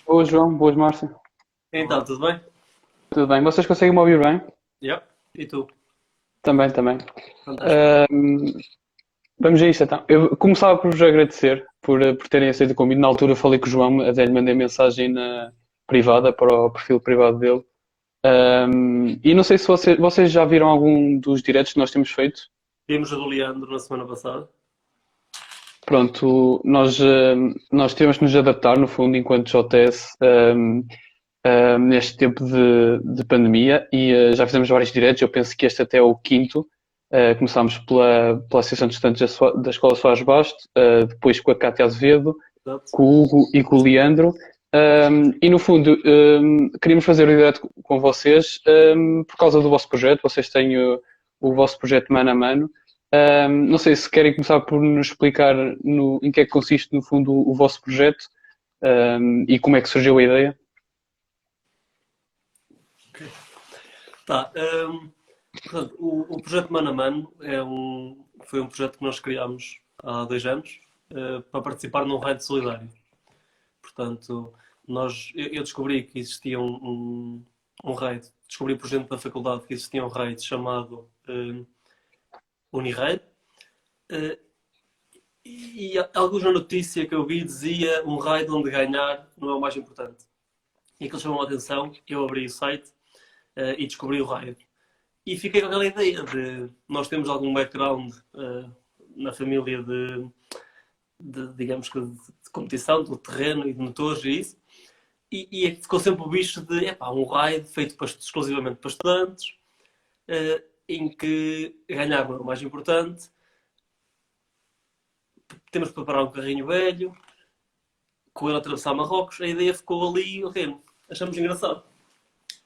Boas, João. Boas, Márcia. Então, tudo bem? Tudo bem? Vocês conseguem me ouvir bem? Yep. E tu? Também, também. Fantástico. Ahm, Vamos a isto então. Eu começava por vos agradecer por terem aceito o convite. Na altura falei com o João, até lhe mandei mensagem privada para o perfil privado dele. E não sei se vocês já viram algum dos diretos que nós temos feito. Vimos o do Leandro na semana passada. Pronto, nós temos que nos adaptar, no fundo, enquanto JS, neste tempo de pandemia e já fizemos vários diretos. Eu penso que este até é o quinto. Começámos pela Associação de Estudantes da Escola Soares Basto, depois com a Cátia Azevedo, Exato. com o Hugo e com o Leandro. E no fundo, queríamos fazer o direto com vocês por causa do vosso projeto. Vocês têm o vosso projeto mano a mano. Não sei se querem começar por nos explicar em que é que consiste, no fundo, o vosso projeto e como é que surgiu a ideia. Tá. Portanto, o projeto Mano a Mano foi um projeto que nós criámos há 2 anos para participar num raid solidário. Portanto, eu descobri que existia um raid, descobri por gente da faculdade que existia um raid chamado Uniraid. Uh, e alguns na notícia que eu vi dizia um raid onde ganhar não é o mais importante. E aquilo chamou a atenção, eu abri o site e descobri o raid. E fiquei com aquela ideia de nós temos algum background na família digamos que de competição, do terreno e de motores e isso. E ficou sempre o bicho de um raid feito exclusivamente para estudantes, em que ganhar não é o mais importante. Temos que preparar um carrinho velho, com ele atravessar Marrocos. A ideia ficou ali, ok, achamos engraçado.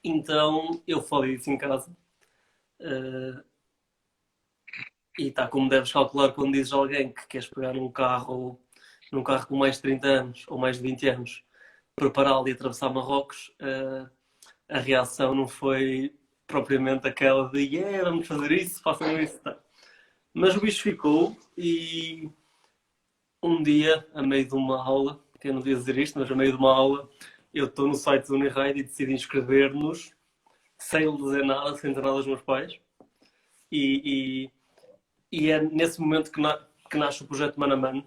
Então eu falei isso em casa. E está como deves calcular quando dizes a alguém que queres pegar num carro com mais de 30 anos ou mais de 20 anos, prepará-lo e atravessar Marrocos, a reação não foi propriamente aquela de yeah, vamos fazer isso, façam isso. Tá. Mas o bicho ficou e um dia, a meio de uma aula, que eu não devia dizer isto, mas a meio de uma aula, eu estou no site do Uniride e decido inscrever-nos sem lhe dizer nada, sem dizer nada aos meus pais. E é nesse momento que nasce o projeto Mano a Mano,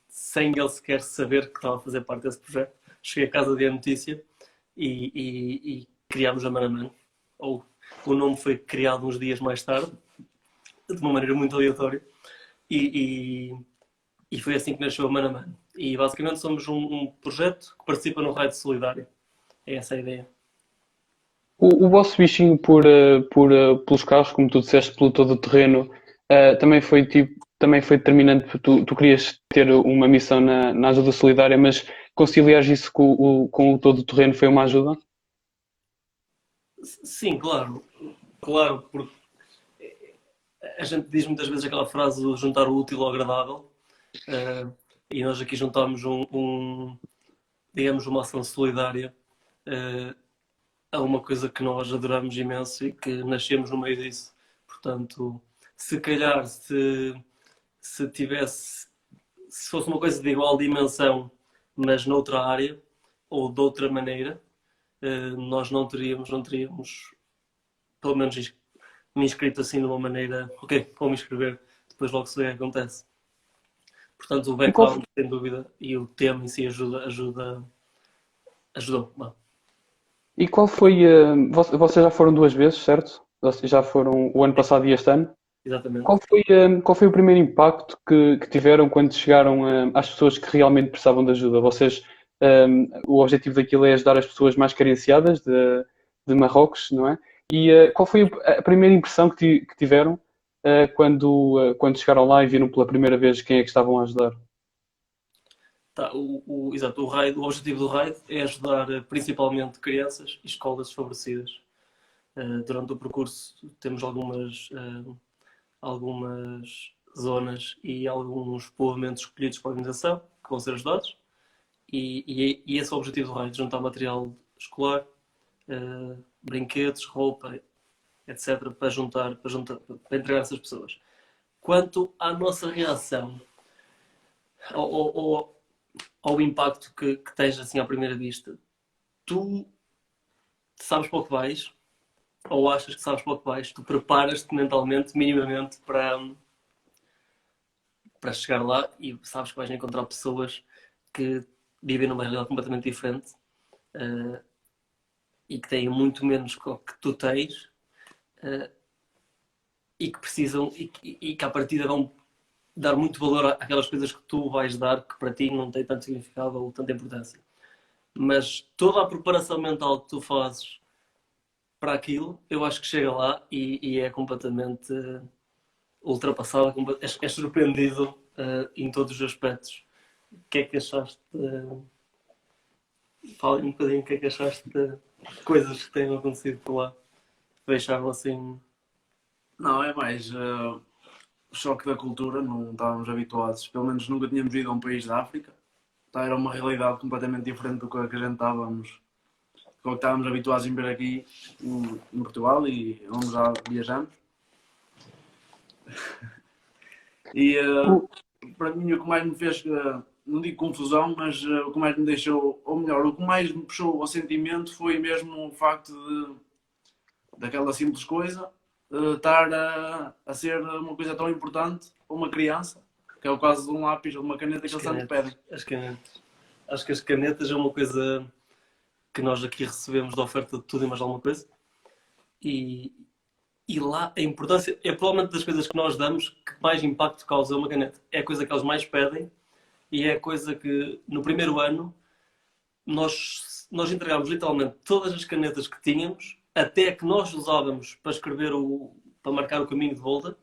sem ele sequer saber que estava a fazer parte desse projeto. Cheguei a casa de a notícia e criámos a Mano a Mano. Ou o nome foi criado uns dias mais tarde, de uma maneira muito aleatória. E foi assim que nasceu a Mano a Mano. E basicamente somos um projeto que participa no Raid Solidário. É essa a ideia. O vosso bichinho pelos carros, como tu disseste, pelo todo o terreno, também foi determinante porque tu querias ter uma missão na ajuda solidária, mas conciliar isso com o todo o terreno foi uma ajuda? Sim, claro. Claro, porque a gente diz muitas vezes aquela frase de juntar o útil ao agradável. E nós aqui juntámos digamos, uma ação solidária a uma coisa que nós adoramos imenso e que nascemos no meio disso. Portanto, se calhar se fosse uma coisa de igual dimensão, mas noutra área ou de outra maneira, nós não teríamos, pelo menos me inscrito assim de uma maneira, ok, vou me inscrever, depois logo se vê o que acontece. Portanto, o E qual, background, sem dúvida, e o tema em si ajudou. Bom, e qual foi. Vocês já foram duas vezes, certo? Vocês já foram o ano passado e este ano. exatamente. Qual foi o primeiro impacto que tiveram quando chegaram às pessoas que realmente precisavam de ajuda? O objetivo daquilo é ajudar as pessoas mais carenciadas de Marrocos, não é? E qual foi a primeira impressão que tiveram quando chegaram lá e viram pela primeira vez quem é que estavam a ajudar? Tá, exato, o objetivo do RAID é ajudar principalmente crianças e escolas desfavorecidas. Durante o percurso temos algumas zonas e alguns povoamentos escolhidos pela organização que vão ser ajudados e esse é o objetivo do RAID, juntar material escolar, brinquedos, roupa, etc. Para entregar a essas pessoas. Quanto à nossa reação, ou ao impacto que tens assim à primeira vista. Tu sabes para o que vais, ou achas que sabes para o que vais, tu preparas-te mentalmente, minimamente, para chegar lá e sabes que vais encontrar pessoas que vivem numa realidade completamente diferente e que têm muito menos que o que tu tens e que precisam e que à partida vão dar muito valor àquelas coisas que tu vais dar que para ti não tem tanto significado ou tanta importância. Mas toda a preparação mental que tu fazes para aquilo, eu acho que chega lá e é completamente ultrapassada, és surpreendido em todos os aspectos. O que é que achaste? Fala um bocadinho o que é que achaste de coisas que têm acontecido por lá. Deixaram assim. Não, é mais o choque da cultura, não estávamos habituados, pelo menos nunca tínhamos ido a um país da África. Então, era uma realidade completamente diferente do que a gente estávamos habituados em ver aqui em Portugal e onde já viajamos. E para mim o que mais me fez, não digo confusão, mas o que mais me deixou, ou melhor, o que mais me puxou ao sentimento foi mesmo o facto daquela simples coisa estar a ser uma coisa tão importante para uma criança, que é o caso de um lápis ou de uma caneta que eles tanto pedem. As canetas. Acho que as canetas é uma coisa que nós aqui recebemos de oferta de tudo e mais alguma coisa. E lá a importância é provavelmente das coisas que nós damos que mais impacto causa uma caneta. É a coisa que eles mais pedem e é a coisa que no primeiro ano nós entregámos literalmente todas as canetas que tínhamos, até que nós usávamos para escrever para marcar o caminho de volta.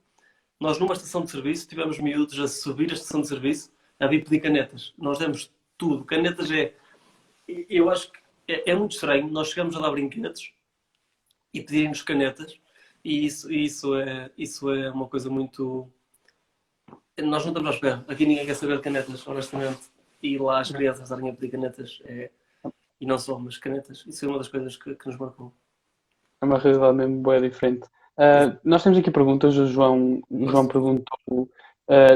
Nós numa estação de serviço tivemos miúdos a subir a estação de serviço a vir pedir canetas. Nós demos tudo. Canetas eu acho que é muito estranho. Nós chegamos a dar brinquedos e pedirem-nos canetas e isso é uma coisa muito... Nós não estamos à espera. Aqui ninguém quer saber de canetas, honestamente. E lá as crianças estarem a pedir canetas e não só, mas canetas. Isso é uma das coisas que nos marcou. É uma realidade mesmo bem diferente. Nós temos aqui perguntas. O João perguntou,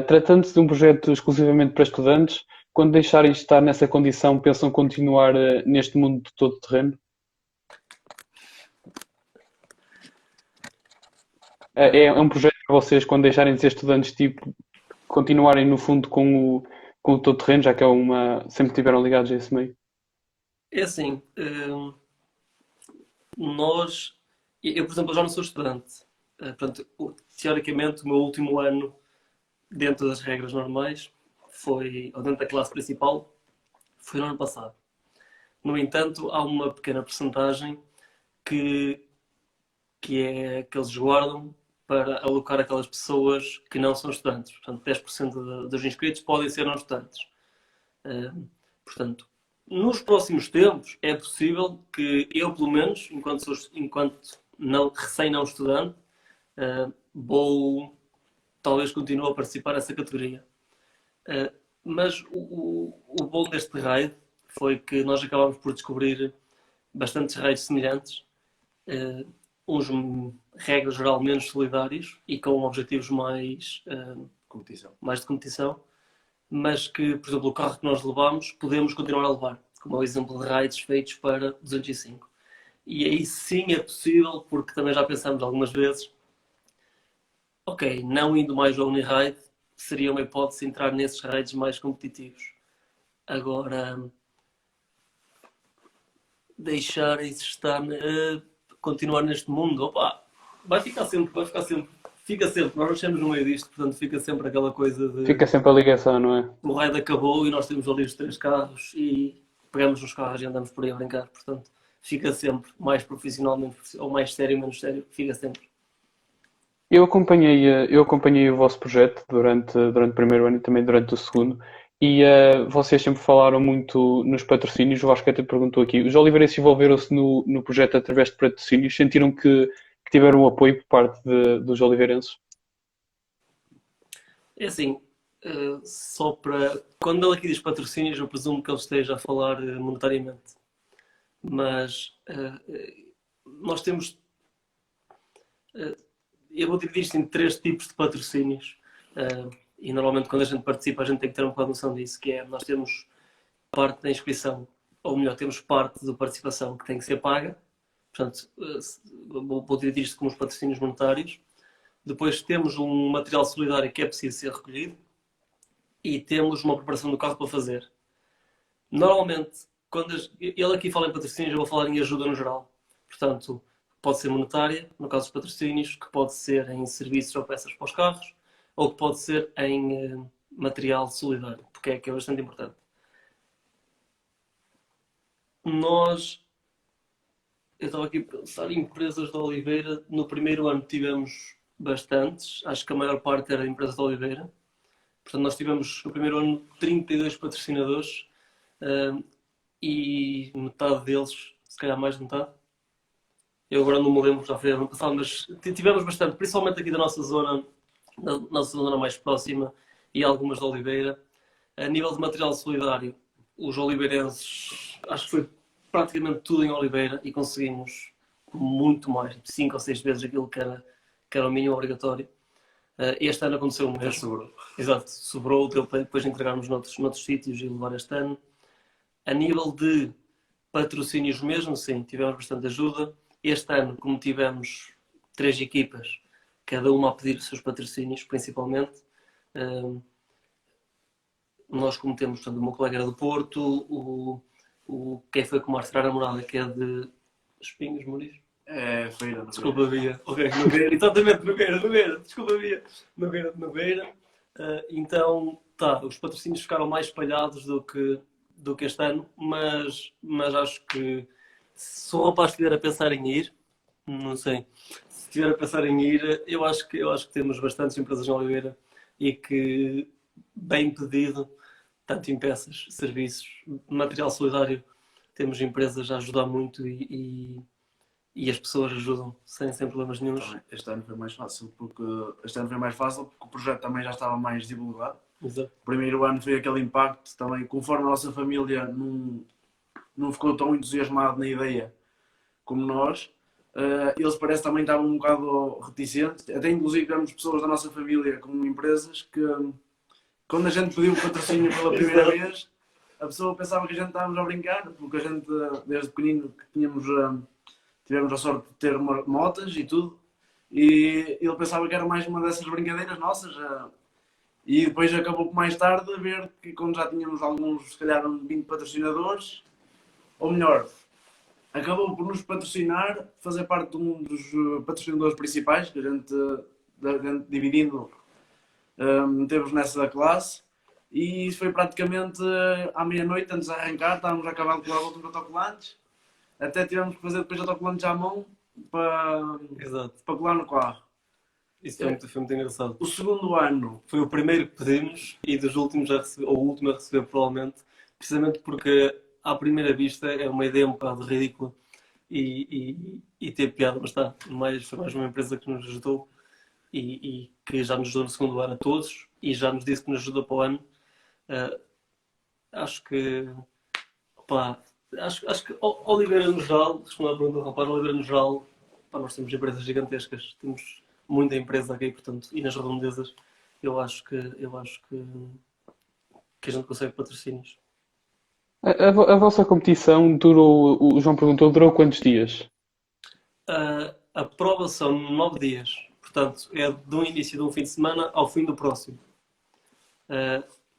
tratando-se de um projeto exclusivamente para estudantes, quando deixarem de estar nessa condição, pensam continuar neste mundo de todo terreno? É um projeto para vocês, quando deixarem de ser estudantes, tipo, continuarem no fundo com o todo terreno, já que sempre estiveram ligados a esse meio? É assim, eu por exemplo, já não sou estudante. Portanto, teoricamente, o meu último ano, dentro das regras normais, ou dentro da classe principal, foi no ano passado. No entanto, há uma pequena percentagem que é que eles guardam para alocar aquelas pessoas que não são estudantes. Portanto, 10% dos inscritos podem ser não estudantes. Portanto, nos próximos tempos é possível que eu, pelo menos, enquanto recém não estudante, talvez continue a participar dessa categoria. Mas o bom deste raid foi que nós acabámos por descobrir bastantes raids semelhantes, uns regra geral menos solidários e com objetivos mais de competição, mas que, por exemplo, o carro que nós levámos podemos continuar a levar, como é o exemplo de raids feitos para 205. E aí sim é possível, porque também já pensamos algumas vezes, ok, não indo mais ao Uniraid, seria uma hipótese entrar nesses raids mais competitivos. Agora, deixarem-se estar, continuar neste mundo, opa, vai ficar sempre, fica sempre, nós nascemos no meio disto, portanto fica sempre aquela coisa de... Fica sempre a ligação, não é? O raid acabou e nós temos ali os 3 carros e pegamos nos carros e andamos por aí a brincar, portanto fica sempre, mais profissionalmente, ou mais sério, menos sério, fica sempre. Eu acompanhei o vosso projeto durante o primeiro ano e também durante o segundo, e vocês sempre falaram muito nos patrocínios. O Vasco até perguntou aqui: os oliveirenses envolveram-se no projeto através de patrocínios? Sentiram que tiveram o apoio por parte dos oliveirenses? É assim, só para... Quando ele aqui diz patrocínios, eu presumo que ele esteja a falar monetariamente. Mas nós temos... eu vou dividir isto em 3 tipos de patrocínios. E normalmente quando a gente participa a gente tem que ter um bocado de noção disso, que é, nós temos parte da inscrição, ou melhor, temos parte da participação que tem que ser paga. Portanto, vou dividir isto como os patrocínios monetários. Depois temos um material solidário que é preciso ser recolhido e temos uma preparação do carro para fazer. Normalmente, ele aqui fala em patrocínios, eu vou falar em ajuda no geral. Portanto, pode ser monetária, no caso dos patrocínios, que pode ser em serviços ou peças para os carros, ou que pode ser em material solidário, porque é bastante importante. Eu estava aqui a pensar em empresas de Oliveira. No primeiro ano tivemos bastantes, acho que a maior parte era empresas de Oliveira. Portanto, nós tivemos no primeiro ano 32 patrocinadores e metade deles, se calhar mais de metade. Eu agora não me lembro, já foi ano passado, mas tivemos bastante, principalmente aqui da nossa zona mais próxima e algumas de Oliveira. A nível de material solidário, os oliveirenses, acho que foi praticamente tudo em Oliveira e conseguimos muito mais, 5 ou 6 vezes aquilo que era o mínimo obrigatório. Este ano aconteceu o mesmo. Sobrou. Exato, sobrou, deu para depois entregarmos noutros sítios e levar este ano. A nível de patrocínios mesmo, sim, tivemos bastante ajuda. Este ano, como tivemos 3 equipas, cada uma a pedir os seus patrocínios, principalmente, nós como temos, portanto, o meu colega era do Porto, quem foi com o Marcelo Namorada, que é de Espinhos, Mouris? É, Feira. Desculpa, Via. Ok, Nogueira. Exatamente, Nogueira. Desculpa, Via. Nogueira de Nogueira. Então, os patrocínios ficaram mais espalhados do que este ano, mas acho que se o rapaz estiver a pensar em ir, não sei, se estiver a pensar em ir, eu acho que temos bastantes empresas em Oliveira e que, bem pedido, tanto em peças, serviços, material solidário, temos empresas a ajudar muito e as pessoas ajudam sem problemas nenhuns. Este ano foi mais fácil porque o projeto também já estava mais divulgado. Exato. O primeiro ano foi aquele impacto também, conforme a nossa família não ficou tão entusiasmado na ideia como nós. Eles parece também estavam um bocado reticentes. Até inclusive tivemos pessoas da nossa família como empresas que quando a gente pediu o patrocínio pela primeira vez, a pessoa pensava que a gente estávamos a brincar, porque a gente desde pequenino que tivemos a sorte de ter motas e tudo, e ele pensava que era mais uma dessas brincadeiras nossas. E depois acabou por mais tarde a ver que quando já tínhamos alguns, se calhar 20 patrocinadores, ou melhor, acabou por nos patrocinar, fazer parte de um dos patrocinadores principais, que a gente dividindo, metemos nessa classe, e isso foi praticamente à meia-noite, antes de arrancar, estávamos a acabar de colar outros autocolantes, até tivemos que fazer depois autocolantes à mão para colar no carro. Isso foi muito engraçado. O segundo ano foi o primeiro que pedimos e dos últimos ou o último a receber provavelmente, precisamente porque à primeira vista é uma ideia um bocado ridícula e teve piada, mas foi mais uma empresa que nos ajudou e que já nos ajudou no segundo ano a todos e já nos disse que nos ajuda para o ano. Acho que Oliveira no geral, respondendo à pergunta do rapaz, Oliveira no geral, nós temos empresas gigantescas, temos muita empresa aqui, portanto, e nas redondezas eu acho que a gente consegue patrocínios. A vossa competição durou, o João perguntou, durou quantos dias? A prova são 9 dias, portanto, é do início de um fim de semana ao fim do próximo.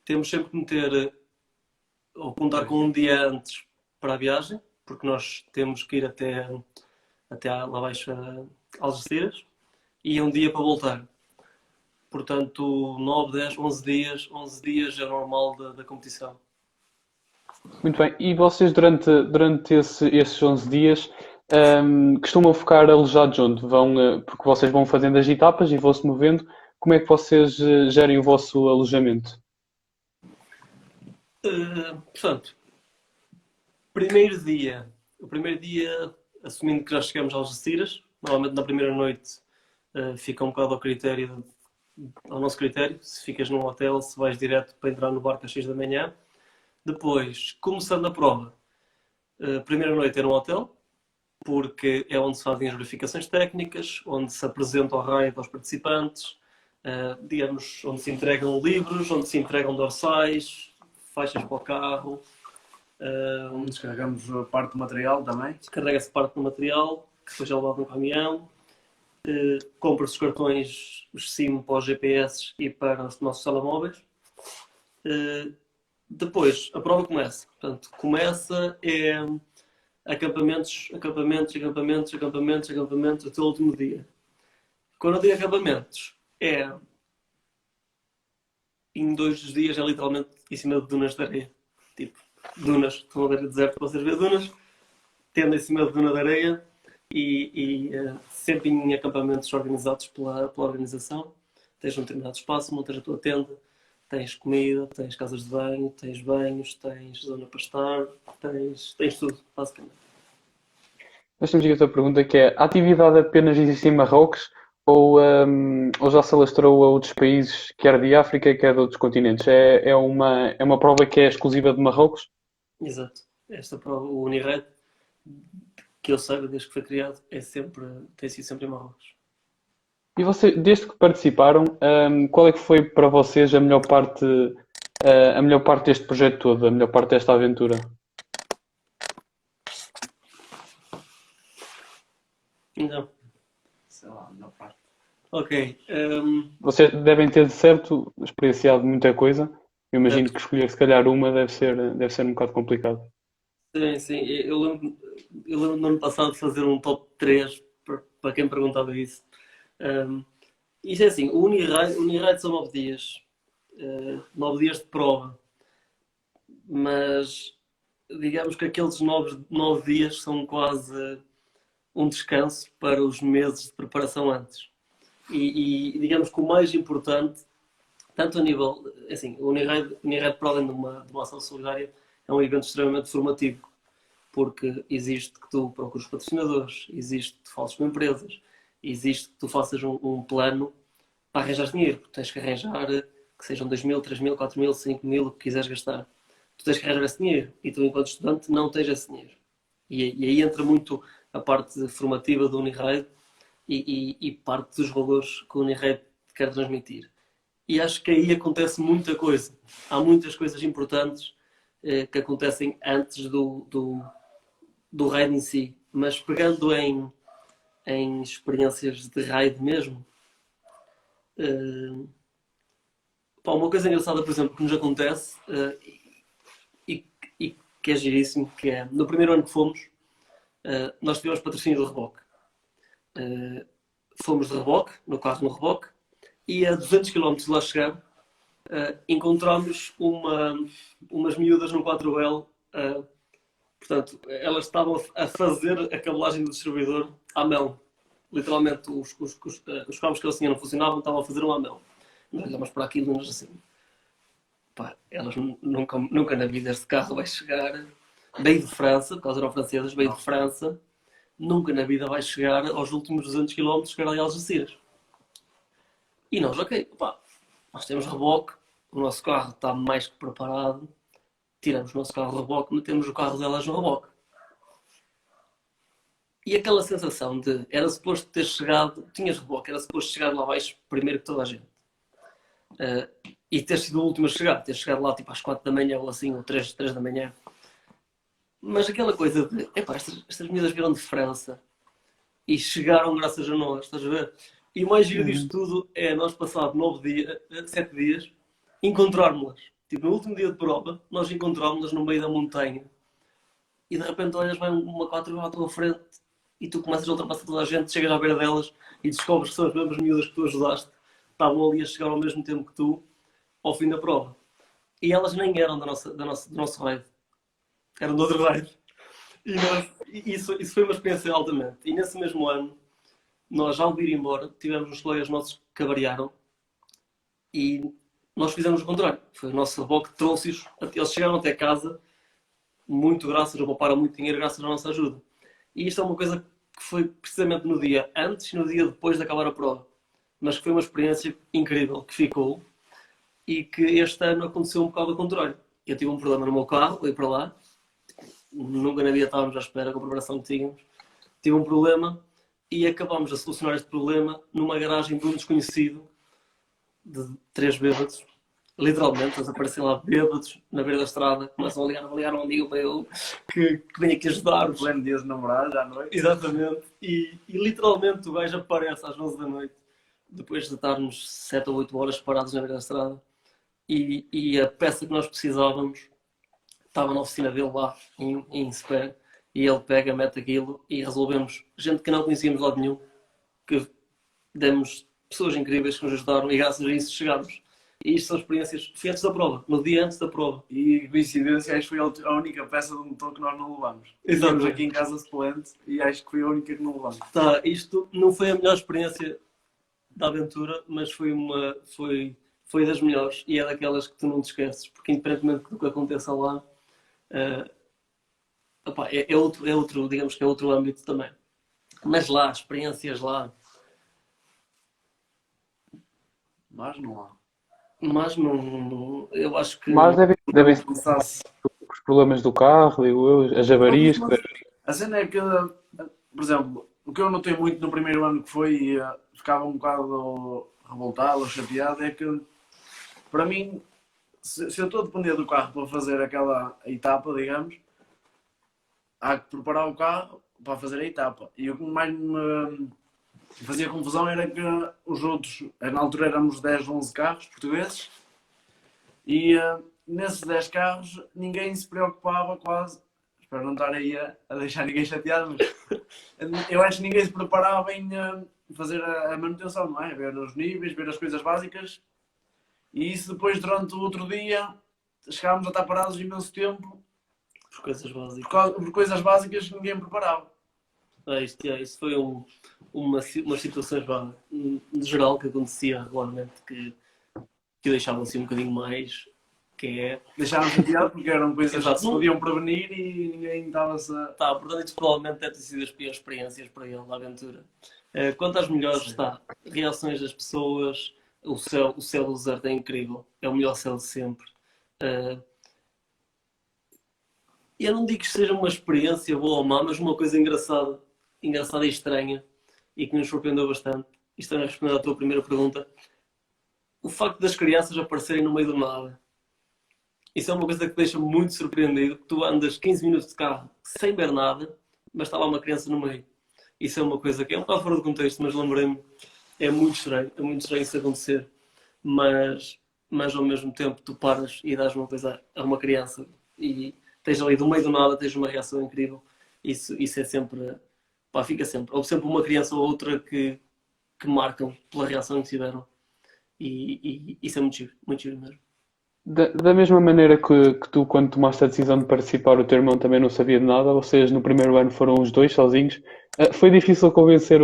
Temos sempre que meter ou contar com um dia antes para a viagem, porque nós temos que ir até lá abaixo a Algeciras e é um dia para voltar. Portanto, 9, 10, 11 dias é normal da competição. Muito bem. E vocês durante esses 11 dias costumam ficar alojados onde? Porque vocês vão fazendo as etapas e vão-se movendo. Como é que vocês gerem o vosso alojamento? Portanto, o primeiro dia, assumindo que já chegamos aos Algeciras, normalmente na primeira noite fica um bocado ao nosso critério, se ficas num hotel, se vais direto para entrar no barco às 6 da manhã. Depois, começando a prova, a primeira noite é no hotel, porque é onde se fazem as verificações técnicas, onde se apresenta o raio aos participantes, digamos, onde se entregam livros, onde se entregam dorsais, faixas para o carro, Descarregamos a parte do material também. Descarrega-se parte do material, que depois é levado no caminhão. Compra-se os cartões, os SIM para os GPS e para os nossos telemóveis. Depois, a prova começa. Portanto, começa acampamentos até o último dia. Quando eu digo acampamentos, em 2 dias é literalmente em cima de dunas de areia. Tipo, dunas, estão a ver o deserto, vocês veem dunas, tenda em cima de duna de areia e sempre em acampamentos organizados pela organização. Tens um determinado espaço, montas a tua tenda, tens comida, tens casas de banho, tens banhos, tens zona para estar, tens tudo, basicamente. Nós temos aqui outra pergunta que é: a atividade apenas existe em Marrocos ou já se alastrou a outros países, quer de África, quer de outros continentes? É uma prova que é exclusiva de Marrocos? Exato. Esta prova, o Uniride, que eu saiba desde que foi criado, tem sido sempre em Marrocos. E desde que participaram, qual é que foi para vocês a melhor parte deste projeto todo, a melhor parte desta aventura? Então, Sei lá, a melhor parte. ok. Vocês devem ter, de certo, experienciado muita coisa. Eu imagino que escolher se calhar uma deve ser um bocado complicado. Sim. Eu lembro no ano passado de fazer um top 3 para quem perguntava isso. Isto é assim, o Uniride são 9 dias. 9 dias de prova. Mas digamos que aqueles 9 dias são quase um descanso para os meses de preparação antes. E digamos que o mais importante, tanto a nível, assim, o Uniride para além de uma ação solidária, é um evento extremamente formativo, porque existe que tu procures patrocinadores, existe que tu fales com empresas, existe que tu faças um plano para arranjar dinheiro, porque tens que arranjar que sejam 2.000, 3.000, 4.000, 5.000, o que quiseres gastar. Tu tens que arranjar esse dinheiro e tu, enquanto estudante, não tens esse dinheiro. E aí entra muito a parte formativa do Uniride e parte dos valores que o Uniride quer transmitir. E acho que aí acontece muita coisa. Há muitas coisas importantes que acontecem antes do raid em si. Mas pegando em experiências de raid mesmo, uma coisa engraçada, por exemplo, que nos acontece e que é giríssimo, que é, no primeiro ano que fomos, nós tivemos patrocínio do reboque. Fomos de reboque, no carro no reboque, e a 200 km de lá chegar, encontramos umas miúdas no 4L. Portanto, elas estavam a fazer a cabelagem do distribuidor à mão. Literalmente, os cabos que eles tinham não funcionavam, estavam a fazer uma à mão. Nós olhamos para aquilo e nós assim, pá, elas nunca na vida este carro vai chegar, veio de França, porque elas eram francesas, veio de França, nunca na vida vai chegar aos últimos 200 km, chegar ali a Algeciras. E nós, ok, pá, nós temos reboque, o nosso carro está mais que preparado, tiramos o nosso carro reboque, metemos o carro delas no reboque. E aquela sensação de, era suposto ter chegado, tinhas reboque, era suposto chegar lá abaixo primeiro que toda a gente. E ter sido o último a chegar, ter chegado lá tipo às 4 da manhã ou assim, ou 3 da manhã. Mas aquela coisa de, epá, estas miúdas vieram de França e chegaram graças a nós, estás a ver? E o mais giro disto tudo é nós passado 7 dias, encontrarmos-las. Tipo, no último dia de prova, nós encontramos-las no meio da montanha. E de repente olhas, vai uma 4 à tua frente e tu começas a ultrapassar toda a gente, chegas à beira delas e descobres que são as mesmas miúdas que tu ajudaste, estavam ali a chegar ao mesmo tempo que tu, ao fim da prova. E elas nem eram do nosso raid. Eram do outro raid. E isso foi uma experiência altamente. E nesse mesmo ano, nós, ao vir embora, tivemos uns colegas nossos que avariaram e nós fizemos o contrário. Foi o nosso reboque que trouxe-os. Eles chegaram até casa, muito graças, pouparam muito dinheiro graças à nossa ajuda. E isto é uma coisa que foi precisamente no dia antes e no dia depois de acabar a prova. Mas que foi uma experiência incrível, que ficou. E que este ano aconteceu um bocado ao contrário. Eu tive um problema no meu carro, fui para lá. Nunca na vida estávamos à espera com a preparação que tínhamos. Tive um problema e acabámos a solucionar este problema numa garagem de um desconhecido, de 3 bêbados, Literalmente, eles aparecem lá bêbados na beira da estrada, começam a ligar um amigo meu que vem aqui ajudar-vos. Pleno dia de namorados à noite. Exatamente. E literalmente o gajo aparece às 11 da noite, depois de estarmos 7 ou 8 horas parados na beira da estrada. E a peça que nós precisávamos estava na oficina dele lá, em Spare, e ele pega, mete aquilo e resolvemos. Gente que não conhecíamos de lado nenhum, que demos pessoas incríveis que nos ajudaram e graças a isso chegámos. E isto são experiências antes da prova, no dia antes da prova. E coincidência, acho que foi a única peça de motor que nós não levamos. Exato. Estamos aqui em casa suplente e acho que foi a única que não levamos. Tá, isto não foi a melhor experiência da aventura, mas foi das melhores e é daquelas que tu não te esqueces, porque independentemente do que aconteça lá, opá, é outro, digamos que é outro âmbito também. Mas lá, experiências lá, Mas não há. mas não, eu acho que Mas devem ser Começasse. os problemas do carro, digo eu, as avarias. A cena é que, por exemplo, o que eu notei muito no primeiro ano que foi e ficava um bocado revoltado ou chateado é que, para mim, se eu estou a depender do carro para fazer aquela etapa, digamos, há que preparar o carro para fazer a etapa. E o que mais me fazia confusão era que os outros, na altura éramos 10, 11 carros portugueses, e nesses 10 carros ninguém se preocupava quase, espero não estar aí a deixar ninguém chateado, mas eu acho que ninguém se preparava em fazer a manutenção, não é? Ver os níveis, ver as coisas básicas, e isso depois durante o outro dia chegámos a estar parados imenso tempo por coisas básicas. por coisas básicas que ninguém preparava. Isto foi umas situações de geral que acontecia regularmente que deixavam assim um bocadinho mais, que é... Deixaram chateado porque eram coisas Exato. que se podiam prevenir e ninguém estava-se a... Tá, portanto, isso provavelmente deve ter sido as piores experiências para ele da aventura. Quanto às melhores, está, reações das pessoas, o céu do deserto é incrível, é o melhor céu de sempre. Eu não digo que seja uma experiência boa ou má, mas uma coisa engraçada e estranha, e que nos surpreendeu bastante. Isto é respondendo à tua primeira pergunta. O facto das crianças aparecerem no meio do nada. Isso é uma coisa que deixa muito surpreendido. Tu andas 15 minutos de carro sem ver nada, mas está lá uma criança no meio. Isso é uma coisa que é um bocado fora do contexto, mas lembrei-me, é muito estranho isso acontecer. Mas ao mesmo tempo tu paras e dás uma coisa a uma criança e tens ali do meio do nada, tens uma reação incrível. Isso é sempre, pá, fica sempre. Houve sempre uma criança ou outra que marcam pela reação que tiveram. E isso é muito giro mesmo. Da mesma maneira que tu, quando tomaste a decisão de participar, o teu irmão também não sabia de nada, vocês no primeiro ano foram os dois sozinhos. Foi difícil convencer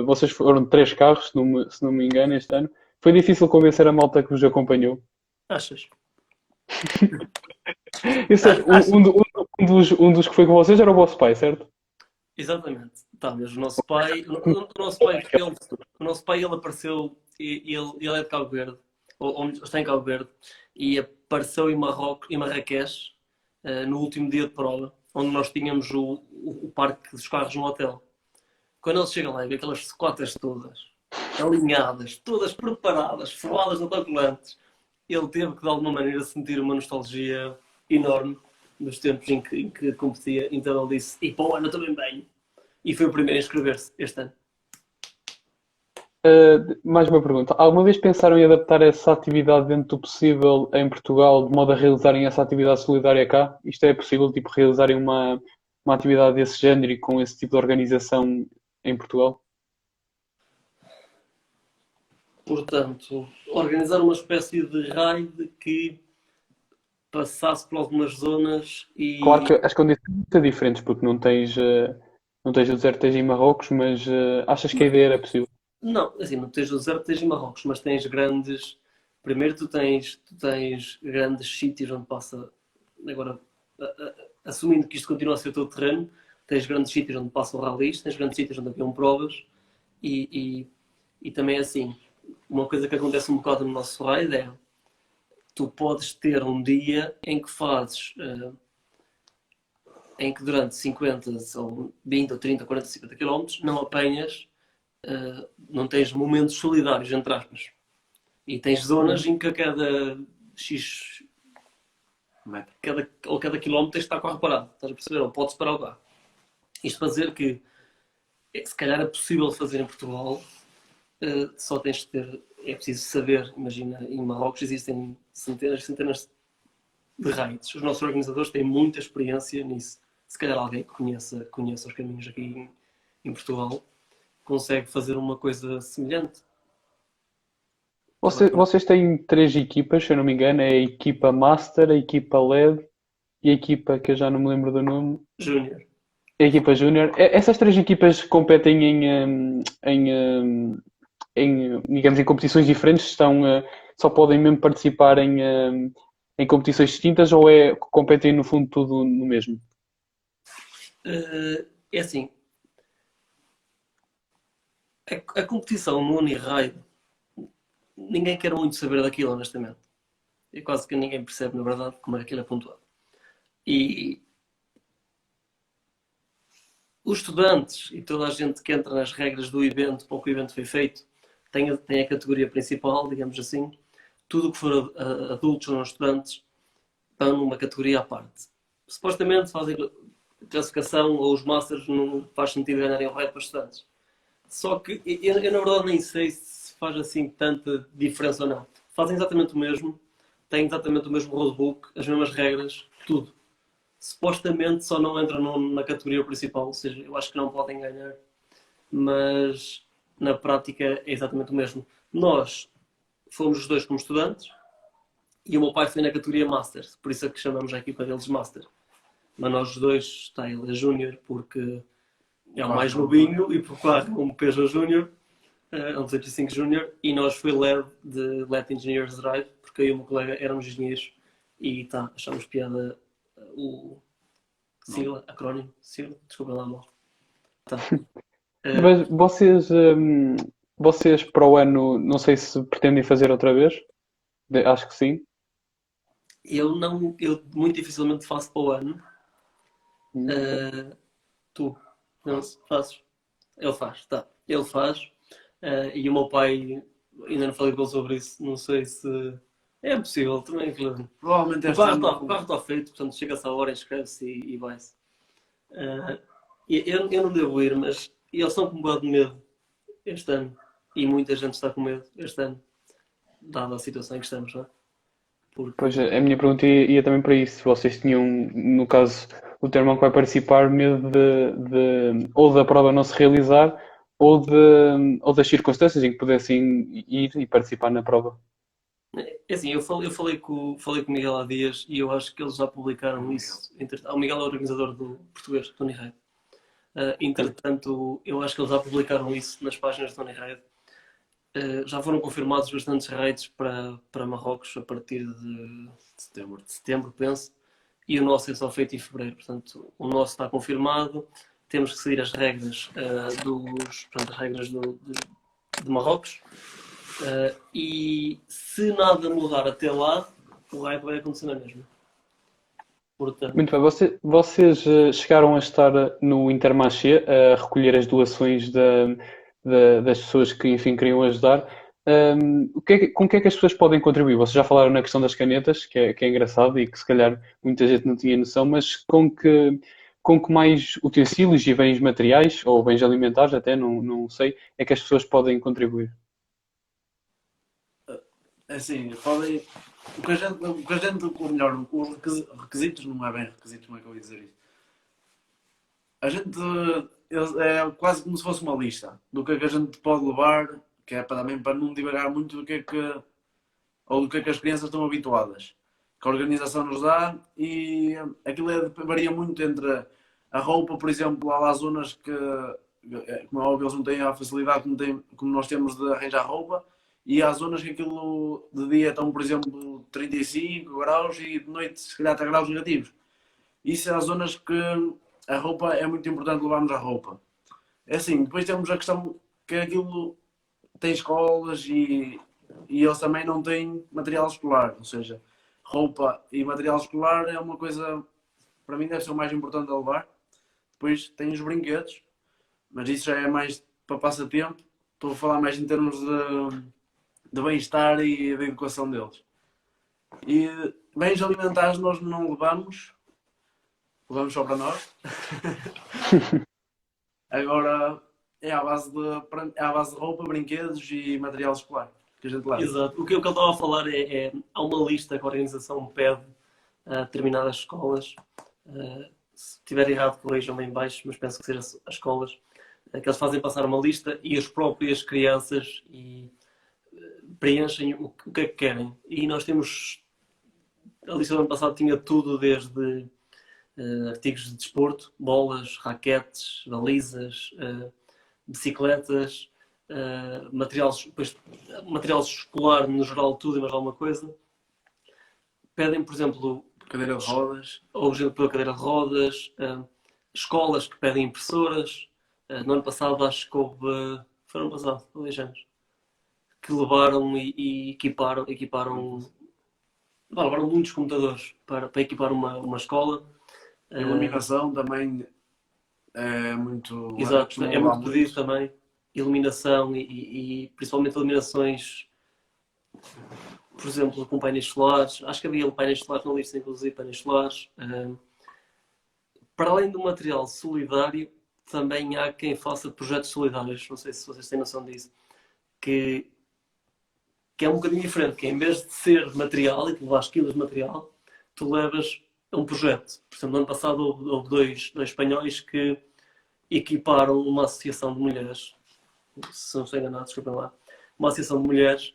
vocês foram 3 carros, se não me engano, este ano. Foi difícil convencer a malta que vos acompanhou. Achas? Isso, um dos que foi com vocês era o vosso pai, certo? Exatamente. Tá, mas o nosso pai, ele apareceu e ele é de Cabo Verde, ou está em Cabo Verde, e apareceu em Marrakech, no último dia de prova, onde nós tínhamos o parque dos carros no hotel. Quando ele chega lá e vê aquelas squatters todas, alinhadas, todas preparadas, forradas no autocolantes, ele teve que de alguma maneira sentir uma nostalgia enorme dos tempos em que competia. Então ele disse, e para o ano eu também venho. E foi o primeiro a inscrever-se este ano. Mais uma pergunta. Alguma vez pensaram em adaptar essa atividade dentro do possível em Portugal, de modo a realizarem essa atividade solidária cá? Isto é possível, tipo, realizarem uma atividade desse género e com esse tipo de organização em Portugal? Portanto, organizar uma espécie de raid que passasse por algumas zonas e... Claro que as condições são muito diferentes, porque não tens o deserto, tens em Marrocos, mas achas que a ideia era possível? Não, assim, não tens o deserto, tens em Marrocos, mas tens grandes... Primeiro tu tens grandes sítios onde passa... Agora, assumindo que isto continua a ser todo terreno, tens grandes sítios onde passam ralis, tens grandes sítios onde haviam provas e também assim, uma coisa que acontece um bocado no nosso raid é tu podes ter um dia em que fazes em que durante 50 ou 20 ou 30 ou 40, 50 km não apanhas, não tens momentos solidários, entre aspas. E tens zonas em que a cada X cada quilómetro tens de estar com o carro parado, estás a perceber? Ou podes parar o carro. Isto para dizer que se calhar é possível fazer em Portugal, só tens de ter, é preciso saber, imagina, em Marrocos existem centenas e centenas de raids. Os nossos organizadores têm muita experiência nisso. Se calhar alguém que conheça os caminhos aqui em Portugal consegue fazer uma coisa semelhante. Vocês têm 3 equipas, se eu não me engano, é a equipa Master, a equipa LED e a equipa que eu já não me lembro do nome, Júnior. a equipa Júnior. Essas 3 equipas competem digamos, em competições diferentes, só podem mesmo participar em competições distintas ou competem no fundo tudo no mesmo? É assim, a competição no Uniride, ninguém quer muito saber daquilo, honestamente. E quase que ninguém percebe, na verdade, como é que aquilo é pontuado. E os estudantes e toda a gente que entra nas regras do evento, para o que o evento foi feito, tem a categoria principal, digamos assim. Tudo o que for adultos ou não estudantes estão numa categoria à parte. Supostamente fazem classificação ou os Masters, não faz sentido ganharem o raid para estudantes. Só que eu na verdade nem sei se faz assim tanta diferença ou não. Fazem exatamente o mesmo, têm exatamente o mesmo roadbook, as mesmas regras, tudo. Supostamente só não entram na categoria principal, ou seja, eu acho que não podem ganhar, mas na prática é exatamente o mesmo. Nós fomos os dois como estudantes e o meu pai foi na categoria Master, por isso é que chamamos a equipa deles Master. Mas nós os dois, ele é Júnior porque é o mais novinho e por claro, como Peugeot Júnior, é um 205 Júnior, e nós foi LED de LED Engineers Drive, porque eu e o meu colega éramos engenheiros e achamos piada o sigla, acrónimo, sigla, desculpa lá mal. Mas vocês para o ano, não sei se pretendem fazer outra vez, acho que sim. Eu muito dificilmente faço para o ano. Tu não fazes? Ele faz, tá. Ele faz. E o meu pai, ainda não falei com ele sobre isso, não sei se é possível também. Claro. Provavelmente O carro está feito, portanto chega-se à hora, inscreve-se e vai-se. Eu não devo ir, mas eles estão com um bocado de medo este ano. E muita gente está com medo este ano, dada a situação em que estamos, não é? Pois a minha pergunta ia também para isso. Se vocês tinham, no caso, o teu irmão que vai participar, medo ou da prova não se realizar ou das circunstâncias em que pudessem ir e participar na prova. É assim, eu falei com o Miguel há dias e eu acho que eles já publicaram isso. O Miguel é o organizador do português, Tony Reid. Entretanto, eu acho que eles já publicaram isso nas páginas de Tony Reid. Já foram confirmados bastantes raids para Marrocos a partir de setembro, penso. E o nosso é só feito em fevereiro. Portanto, o nosso está confirmado. Temos que seguir as regras, as regras de Marrocos. E se nada mudar até lá, o raid vai acontecer na mesma. Portanto, Muito bem, vocês chegaram a estar no Intermarché a recolher as doações das pessoas que, enfim, queriam ajudar. Com o que é que as pessoas podem contribuir? Vocês já falaram na questão das canetas, que é engraçado e que se calhar muita gente não tinha noção, mas com que mais utensílios e bens materiais, ou bens alimentares até, não sei, é que as pessoas podem contribuir? Assim, podem. O que a gente, ou melhor, os requisitos, não é bem requisitos, como é que eu ia dizer isso? A gente é quase como se fosse uma lista do que é que a gente pode levar, que é também para não divagar muito do que é que, ou do que é que as crianças estão habituadas, que a organização nos dá, e aquilo varia muito entre a roupa, por exemplo, há lá zonas que, como é óbvio, eles não têm a facilidade como nós temos de arranjar roupa, e há zonas que aquilo de dia estão, por exemplo, 35 graus e de noite, se calhar, 3 graus negativos. Isso há zonas que a roupa é muito importante levarmos a roupa. É assim, depois temos a questão que aquilo tem escolas e eles também não têm material escolar. Ou seja, roupa e material escolar é uma coisa, para mim, deve ser o mais importante a levar. Depois tem os brinquedos, mas isso já é mais para passatempo. Estou a falar mais em termos de bem-estar e de educação deles. E bens alimentares nós não levamos só para nós. Agora é à base de roupa, brinquedos e material escolar que a gente leva. Exato. O que eu estava a falar há uma lista que a organização pede a determinadas escolas. Se estiver errado, corrijam-me em baixo, mas penso que seja as escolas que eles fazem passar uma lista e as próprias crianças preenchem o que é que querem. E nós temos... A lista do ano passado tinha tudo desde artigos de desporto, bolas, raquetes, balizas, bicicletas, material escolar no geral, tudo e mais alguma coisa. Pedem, por exemplo, Cadeira de rodas. ou gente pela cadeira de rodas, escolas que pedem impressoras. No ano passado, acho que houve, foi no ano passado, há 2 anos, que levaram e equiparam levaram muitos computadores para equipar uma escola. A iluminação também é muito... Exato, é muito pedido também. Iluminação e principalmente iluminações, por exemplo, com painéis solares. Acho que havia painéis solares na lista, inclusive painéis solares. Para além do material solidário, também há quem faça projetos solidários. Não sei se vocês têm noção disso. Que é um bocadinho diferente, que em vez de ser material e tu levares quilos de material, tu levas um projeto. Por exemplo, no ano passado houve dois espanhóis que equiparam uma associação de mulheres, se não estou enganado, desculpem lá, uma associação de mulheres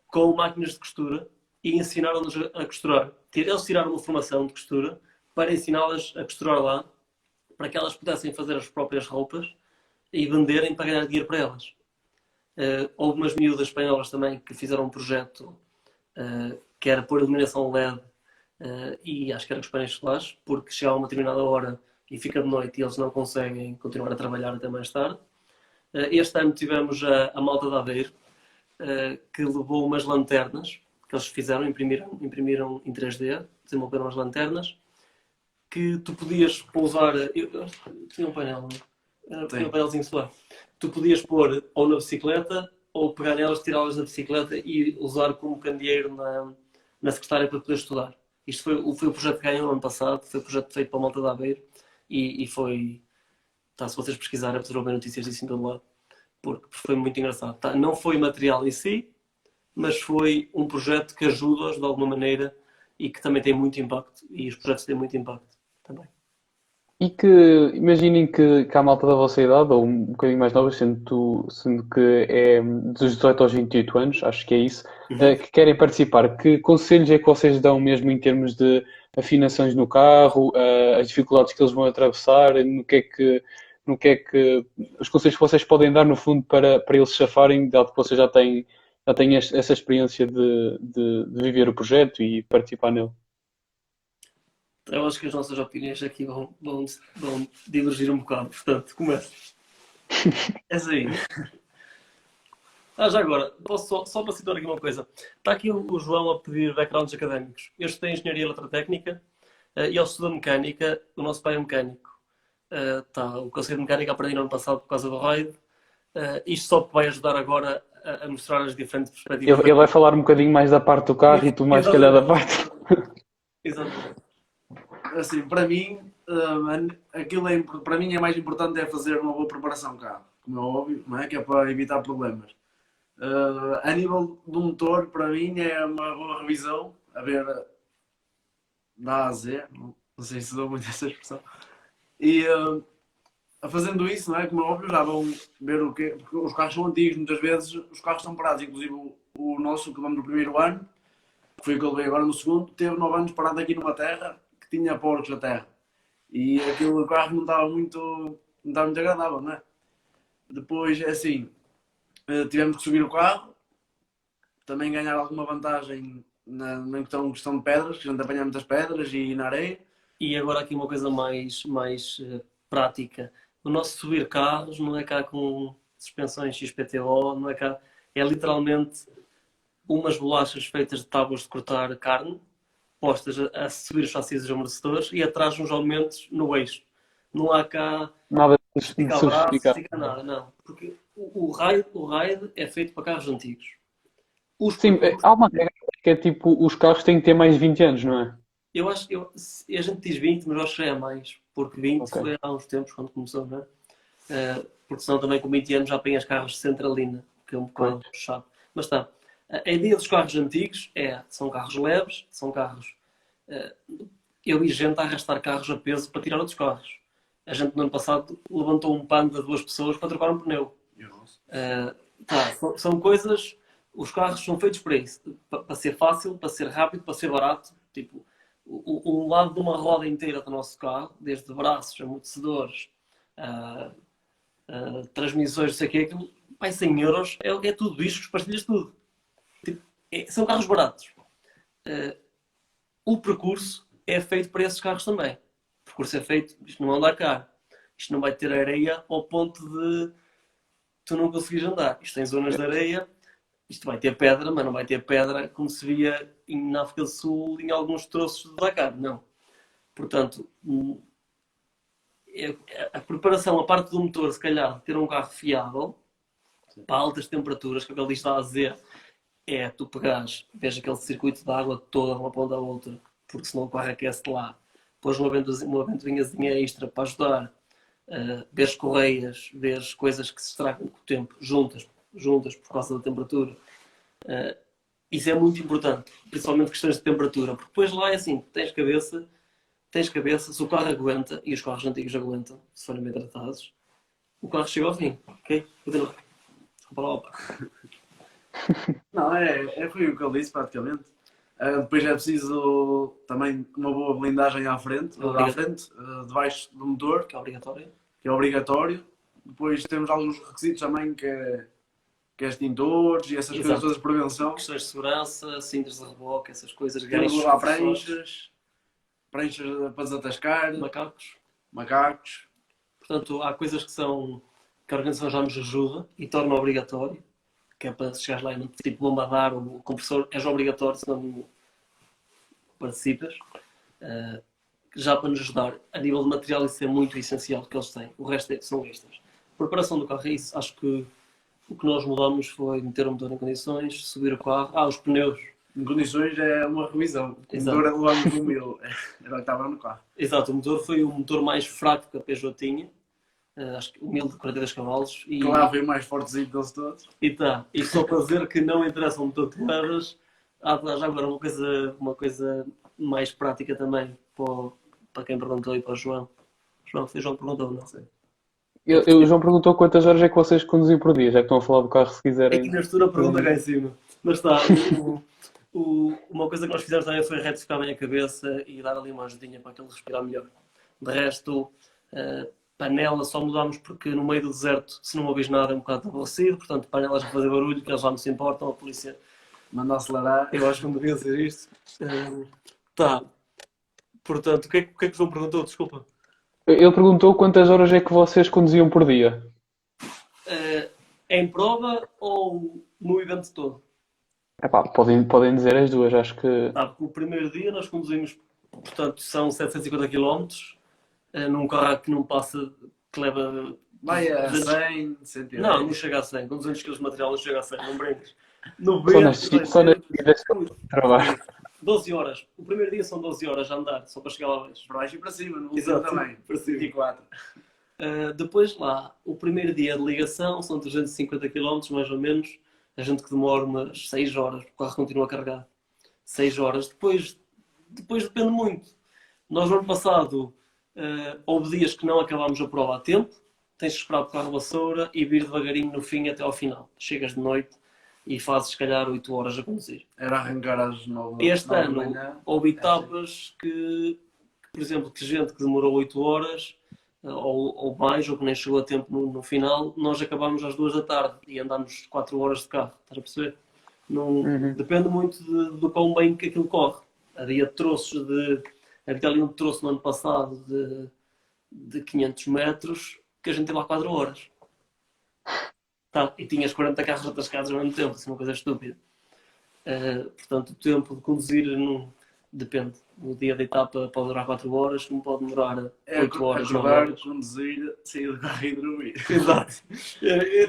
com máquinas de costura e ensinaram-nos a costurar. Eles tiraram uma formação de costura para ensiná-las a costurar lá, para que elas pudessem fazer as próprias roupas e venderem para ganhar dinheiro para elas. Houve umas miúdas espanholas também que fizeram um projeto que era pôr iluminação LED e acho que era com os painéis solares, porque chega a uma determinada hora e fica de noite e eles não conseguem continuar a trabalhar até mais tarde. Este ano tivemos a malta de Aveiro, que levou umas lanternas que eles fizeram, imprimiram em 3D, desenvolveram as lanternas, que tu podias pousar... Tinha um painel, não? Tinha um painelzinho solar. Tu podias pôr ou na bicicleta, ou pegar nelas, tirá-las da bicicleta e usar como candeeiro na secretária para poder estudar. Isto foi o projeto que ganhou no ano passado, foi o projeto feito para a malta de Aveiro e foi... Tá, se vocês pesquisarem, poderão ver notícias disso em todo lado, porque foi muito engraçado. Tá, não foi material em si, mas foi um projeto que ajuda-os de alguma maneira e que também tem muito impacto. E os projetos têm muito impacto também. E que imaginem que há malta da vossa idade, ou um bocadinho mais nova, sendo que é dos 18 aos 28 anos, acho que é isso, que querem participar. Que conselhos é que vocês dão mesmo em termos de afinações no carro, as dificuldades que eles vão atravessar, no que é que os conselhos que vocês podem dar no fundo para eles se chafarem, dado que vocês já têm essa experiência de viver o projeto e participar nele? Eu acho que as nossas opiniões aqui vão divergir um bocado, portanto, começa. É assim. Já agora, posso só para citar aqui uma coisa. Está aqui o João a pedir backgrounds académicos. Este tem Engenharia Eletrotécnica e ele estuda Mecânica. O nosso pai é mecânico. O Conselho de Mecânica aprendi no ano passado por causa do RAID. Isto só vai ajudar agora a mostrar as diferentes perspectivas. Ele vai falar um bocadinho mais da parte do carro e tu mais, se calhar, da parte... Exatamente. Assim, para mim, para mim é mais importante é fazer uma boa preparação cá, como é óbvio, não é? Que é para evitar problemas. A nível do motor, para mim é uma boa revisão, a ver da A a Z, não sei se dou muito essa expressão. E fazendo isso, não é? Como é óbvio, já vão ver o quê, porque os carros são antigos, muitas vezes os carros estão parados, inclusive o nosso que vamos no primeiro ano, que foi o que eu levei agora no segundo, teve 9 anos parado aqui numa terra que tinha porcos na terra. E aquilo, o carro não estava muito agradável, não é? Depois, é assim, tivemos que subir o carro, também ganhar alguma vantagem na questão de pedras, que a gente apanha muitas pedras e na areia. E agora aqui uma coisa mais prática. O nosso subir carros não é cá com suspensões XPTO, não é cá, é literalmente umas bolachas feitas de tábuas de cortar carne, postas a subir os chassis dos amortecedores e atrás uns aumentos no eixo. Não há cá nada de esticar o braço, esticar nada, não. Porque o RAID é feito para carros antigos. Sim, há uma regra que é tipo, os carros têm que ter mais de 20 anos, não é? Eu acho que a gente diz 20, mas eu acho que já é mais, porque 20 Ok. foi há uns tempos quando começou, não é? Porque senão também com 20 anos já apanhas carros de centralina, que é um Pois. bocado chato. Mas está. A ideia dos carros antigos são carros leves, são carros. eh, eu vi gente a arrastar carros a peso para tirar outros carros. A gente no ano passado levantou um pano de 2 pessoas para trocar um pneu. São coisas. Os carros são feitos para isso, para ser fácil, para ser rápido, para ser barato. Tipo, um lado de uma roda inteira do nosso carro, desde braços, amortecedores, ah, transmissões, não sei o quê, aquilo, vai 100 euros, é tudo discos, pastilhas, tudo. Tipo, são carros baratos. O percurso é feito para esses carros também. O percurso é feito, isto não anda caro. Isto não vai ter areia ao ponto de tu não conseguires andar. Isto tem zonas de areia, isto vai ter pedra, mas não vai ter pedra como se via na África do Sul em alguns troços de Dakar. Não. Portanto, a preparação, a parte do motor, se calhar, ter um carro fiável para altas temperaturas, que é o que ele está a dizer, é tu pegares, vês aquele circuito de água toda de uma ponta à outra, porque senão o carro aquece lá, pôs uma ventoinhazinha extra para ajudar, vês correias, vês coisas que se estragam com o tempo, juntas por causa da temperatura. Isso é muito importante, principalmente questões de temperatura, porque depois lá é assim, tens cabeça, se o carro aguenta, e os carros antigos aguentam, se forem bem tratados, o carro chega ao fim, ok? Continua. Opa. Não, foi o que ele disse praticamente. Depois é preciso também uma boa blindagem à frente, debaixo do motor, Que é obrigatório. que é obrigatório. Depois temos alguns requisitos também que é extintores e essas coisas todas de prevenção. Questões de segurança, cintos de reboque, essas coisas. Temos de levar pranchas para desatascar, macacos. Portanto, há coisas que a organização já nos ajuda e torna obrigatório, que é para chegares lá e não tipo bombardar o compressor, és obrigatório, senão não participas. Já para nos ajudar, a nível de material, isso é muito essencial que eles têm. O resto são extras. Preparação do carro é isso. Acho que o que nós mudamos foi meter o motor em condições, subir o carro. Os pneus. Em condições é uma revisão. O Exato. motor é do ano 2000, era o que estava no carro. Exato, o motor foi o motor mais fraco que a Peugeot tinha. Acho que o 1042 cavalos. E lá veio o mais fortezinho deles todos. E só para dizer que não interessa o motor de levas, há já agora uma coisa mais prática também para quem perguntou e para o João. João perguntou, não sei. O João perguntou quantas horas é que vocês conduzem por dia, já que estão a falar do carro, se quiserem. Aqui na mistura pergunta cá em cima. Mas está, uma coisa que nós fizemos também foi retificar bem a cabeça e dar ali uma ajudinha para aquele respirar melhor. De resto, panela só mudámos porque no meio do deserto, se não ouvis nada, é um bocado aborrecido. Portanto, panelas a fazer barulho, que eles já não se importam, a polícia manda acelerar. Eu acho que não devia ser isto. Portanto, o que é que o João perguntou? Desculpa. Ele perguntou quantas horas é que vocês conduziam por dia. Em prova ou no evento todo? Epá, podem dizer as duas, acho que... Porque o primeiro dia nós conduzimos, portanto, são 750 km, num carro que não passa, que leva... Vai a 100, 180. Não chega a 100. Com 200 kg de material não chega a 100, não brincas. Só nas vidas que eu trabalho. 12 horas. O primeiro dia são 12 horas a andar, só para chegar lá abaixo. Para baixo e para cima, no último também. Para cima. 24. Depois lá, o primeiro dia de ligação são 350 km, mais ou menos. A gente que demora umas 6 horas, porque o carro continua a carregar. 6 horas. Depois depende muito. Nós no ano passado houve dias que não acabámos a prova a tempo. Tens de esperar por carro de vassoura e vir devagarinho no fim até ao final. Chegas de noite e fazes se calhar 8 horas a conduzir. Era arrancar às 9 Este ano houve etapas que, por exemplo, que gente que demorou 8 horas ou mais, ou que nem chegou a tempo no final, nós acabámos às 2 da tarde e andámos 4 horas de carro. Estás a perceber? Depende muito do quão bem que aquilo corre. Havia troços havia ali um troço no ano passado de 500 metros que a gente teve lá 4 horas. E tinhas 40 carros atascados ao mesmo tempo, isso é uma coisa estúpida. Portanto, o tempo de conduzir depende. O dia da etapa pode durar 4 horas, como pode demorar 8 horas, 9 horas. Conduzir, sair do carro e dormir. Exato.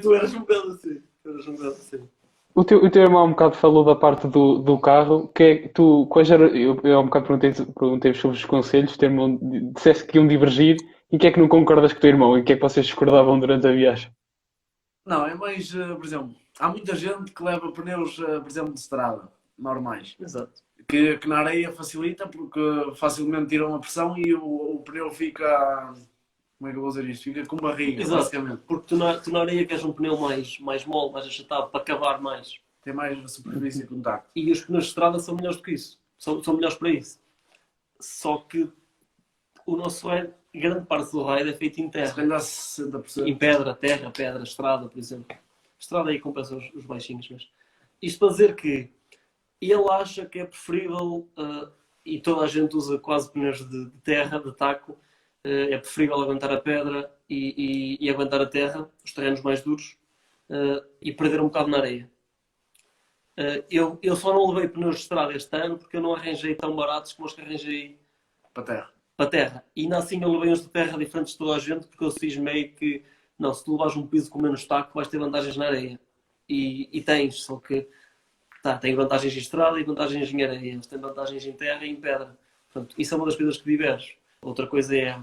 Tu eras um bocado assim. O teu irmão há um bocado falou da parte do carro. Que é, tu, quais era, eu há um bocado perguntei sobre os conselhos. O teu irmão disseste que iam divergir. Em que é que não concordas com o teu irmão? Em que é que vocês discordavam durante a viagem? Não, é mais, por exemplo, há muita gente que leva pneus, por exemplo, de estrada, normais, Exato. que na areia facilita porque facilmente tiram a pressão e o pneu fica, como é que eu vou dizer isto? Fica com barriga, Exato. basicamente. Porque tu na areia queres um pneu mais mole, mais achatado, para cavar mais. Tem mais superfície de contacto. E os pneus de estrada são melhores do que isso. São melhores para isso. Só que o nosso ride, grande parte do ride é feito em Se terra. calhar 60%. Em pedra, terra, pedra, estrada, por exemplo. Estrada aí compensa os baixinhos, mas... Isto para dizer que ele acha que é preferível, e toda a gente usa quase pneus de terra, de taco, é preferível aguentar a pedra e aguentar a terra, os terrenos mais duros, e perder um bocado na areia. Eu só não levei pneus de estrada este ano porque eu não arranjei tão baratos como os que arranjei Para a terra. para a terra. E ainda assim eu levei uns de terra diferentes de toda a gente porque eu cismei que, não, se tu levares um piso com menos taco vais ter vantagens na areia. E tens, só que tem vantagens em estrada e vantagens em areia. Eles têm vantagens em terra e em pedra. Portanto, isso é uma das coisas que diverge. Outra coisa é,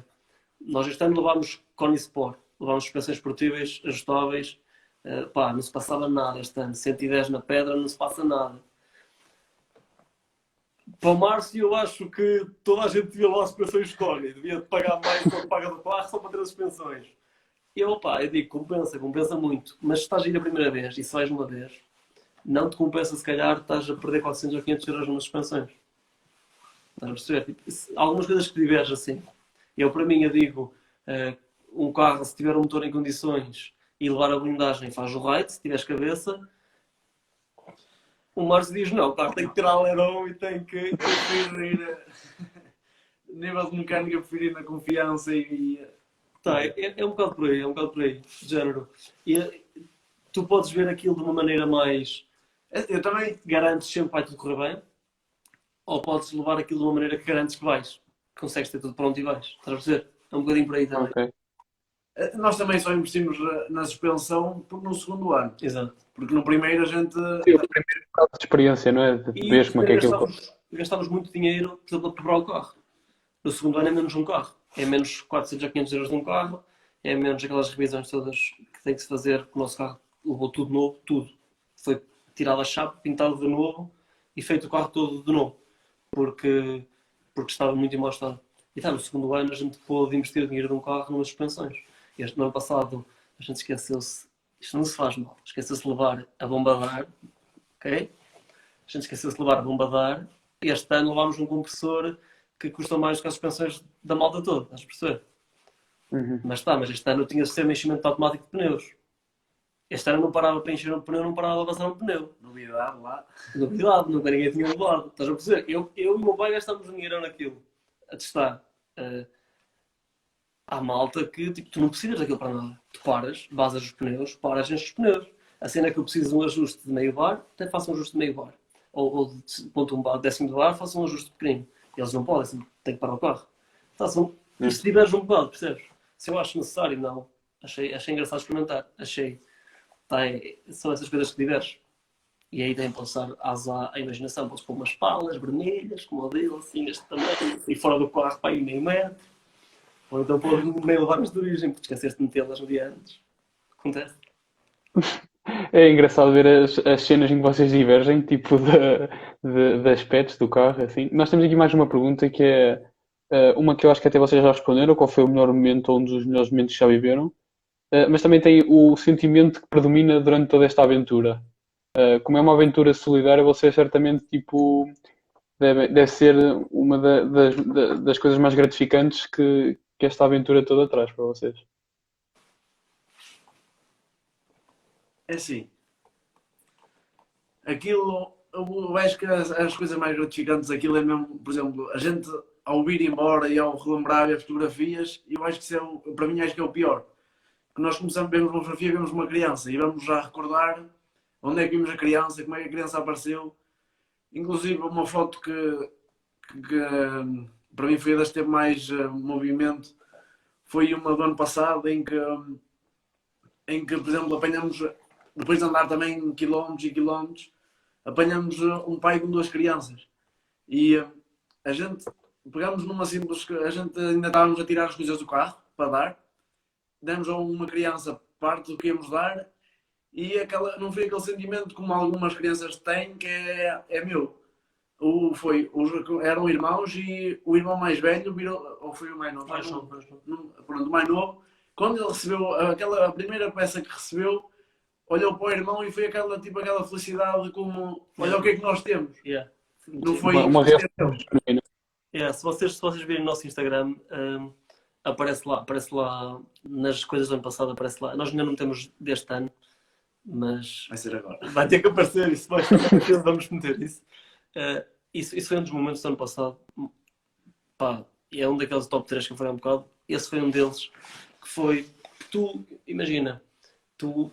nós este ano levámos Conisport, levámos suspensões esportivas ajustáveis. Não se passava nada este ano. 110 na pedra, não se passa nada. Para o Márcio, eu acho que toda a gente devia levar suspensões Coni. Devia pagar mais do que paga do carro só para ter as suspensões. Eu digo, compensa muito. Mas se estás a ir a primeira vez e se vais uma vez, não te compensa se calhar estás a perder 400 ou 500 euros nas suspensões. Estás a perceber? Tipo, algumas coisas que divergem assim. Para mim, eu digo, um carro, se tiver um motor em condições e levar a blindagem, faz o ride, se tiveres cabeça. O Márcio diz, não, o carro tem que tirar alerão e tem que... Preferir, nível de mecânica, preferir na confiança e... É um bocado por aí, de género. E tu podes ver aquilo de uma maneira mais... Eu também... Garantes sempre que vai tudo correr bem. Ou podes levar aquilo de uma maneira que garantes que vais. Consegues ter tudo pronto e vais. Estás a perceber? É um bocadinho por aí também. Ok. Nós também só investimos na suspensão no segundo ano. Exato. Porque no primeiro a gente... Sim, o primeiro bocado de experiência, não é? De E ver como é que é aquilo. gastávamos muito dinheiro, por exemplo, a preparar o carro. No segundo ano é menos um carro. É menos 400 a 500 euros de um carro. É menos aquelas revisões todas que tem que se fazer. O nosso carro levou tudo novo, tudo. Foi tirado a chapa, pintado de novo e feito o carro todo de novo. Porque estava muito em mau estado. E no segundo ano a gente pôde investir dinheiro de um carro numas suspensões. No ano passado a gente esqueceu-se, isto não se faz mal, esqueceu-se de levar a bomba de ar, ok? A gente esqueceu-se de levar a bomba de ar e este ano levámos um compressor que custa mais do que as suspensões da malta toda, estás a perceber? Uhum. Mas este ano eu tinha sistema de enchimento automático de pneus. Este ano não parava para encher um pneu, não parava para passar um pneu. Novidade lá. Novidade, nunca ninguém tinha levado. Estás a perceber? Eu e o meu pai gastámos um dinheiro naquilo, a testar. Há malta que tipo, tu não precisas daquilo para nada. Tu paras, basas os pneus, paras, enches os pneus. A cena é que eu preciso de um ajuste de meio bar, até faço um ajuste de meio bar. Ou de ponto 1 bar, décimo de bar, faço um ajuste pequenino. Eles não podem, assim, têm que parar o carro. Isto diverge um bocado, percebes? Se eu acho necessário, não. Achei engraçado experimentar. São essas coisas que divergem. E aí tem que passar à imaginação. Podes pôr umas palas vermelhas, como o dele, assim, este tamanho, e fora do carro para aí meio metro. Ou então pôr meio levar-nos de origem, porque esqueceste de metê-las no dia antes. Acontece. É engraçado ver as cenas em que vocês divergem, tipo de aspectos do carro, assim. Nós temos aqui mais uma pergunta que é uma que eu acho que até vocês já responderam, qual foi o melhor momento ou um dos melhores momentos que já viveram, mas também tem o sentimento que predomina durante toda esta aventura. Como é uma aventura solidária, vocês certamente, tipo, deve ser uma das coisas mais gratificantes que esta aventura toda traz para vocês. É assim. Aquilo, eu acho que as coisas mais gratificantes daquilo é mesmo, por exemplo, a gente ao ir embora e ao relembrar as fotografias, eu acho que isso para mim acho que é o pior. Porque nós começamos a ver uma fotografia, vemos uma criança e vamos já recordar onde é que vimos a criança, como é que a criança apareceu. Inclusive uma foto que para mim foi a das que teve mais movimento, foi uma do ano passado em que, por exemplo, apanhamos depois de andar também quilómetros e quilómetros, apanhamos um pai com 2 crianças. E a gente pegámos numa simples. A gente ainda estávamos a tirar as coisas do carro para dar. Demos a uma criança parte do que íamos dar e não foi aquele sentimento como algumas crianças têm, que é meu. Eram irmãos e o irmão mais velho virou, ou foi o mais novo? Pronto, o mais novo. Quando ele recebeu a primeira peça que recebeu, olhou para o irmão e foi aquela felicidade como, olha o que é que nós temos. Yeah. Não foi uma reação genuína. Yeah, se vocês virem o nosso Instagram, aparece lá nas coisas do ano passado, aparece lá. Nós ainda não temos deste ano, mas vai ser agora. Vai ter que aparecer isso, vamos meter isso. Isso foi um dos momentos do ano passado. Pá, é um daqueles top 3 que eu falei há um bocado. Esse foi um deles, que foi, tu, imagina, tu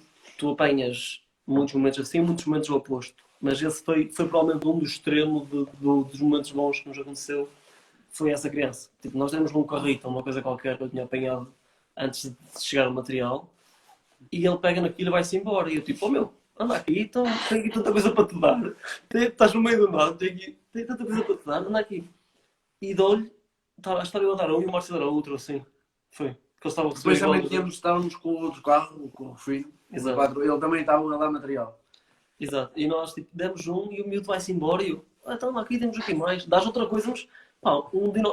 apanhas muitos momentos assim, muitos momentos o oposto. Mas esse foi provavelmente um dos extremos dos momentos bons que nos aconteceu. Foi essa criança. Tipo, nós temos um carrito, uma coisa qualquer que eu tinha apanhado antes de chegar o material, e ele pega naquilo e vai-se embora. E eu tipo, meu, anda aqui, então, tenho aqui tanta coisa para te dar. Estás no meio do nada, tenho tanta coisa para te dar, anda aqui. E dou-lhe, estava eu a dar um e o Márcio a dar outro, assim. Foi. Porque eles estavam a receber. Depois também estávamos com o outro carro, com o filho. Exato. Ele também estava a dar material. Exato. E nós tipo, demos um e o miúdo vai-se embora e eu, então aqui temos aqui mais. Dás outra coisa, mas pá,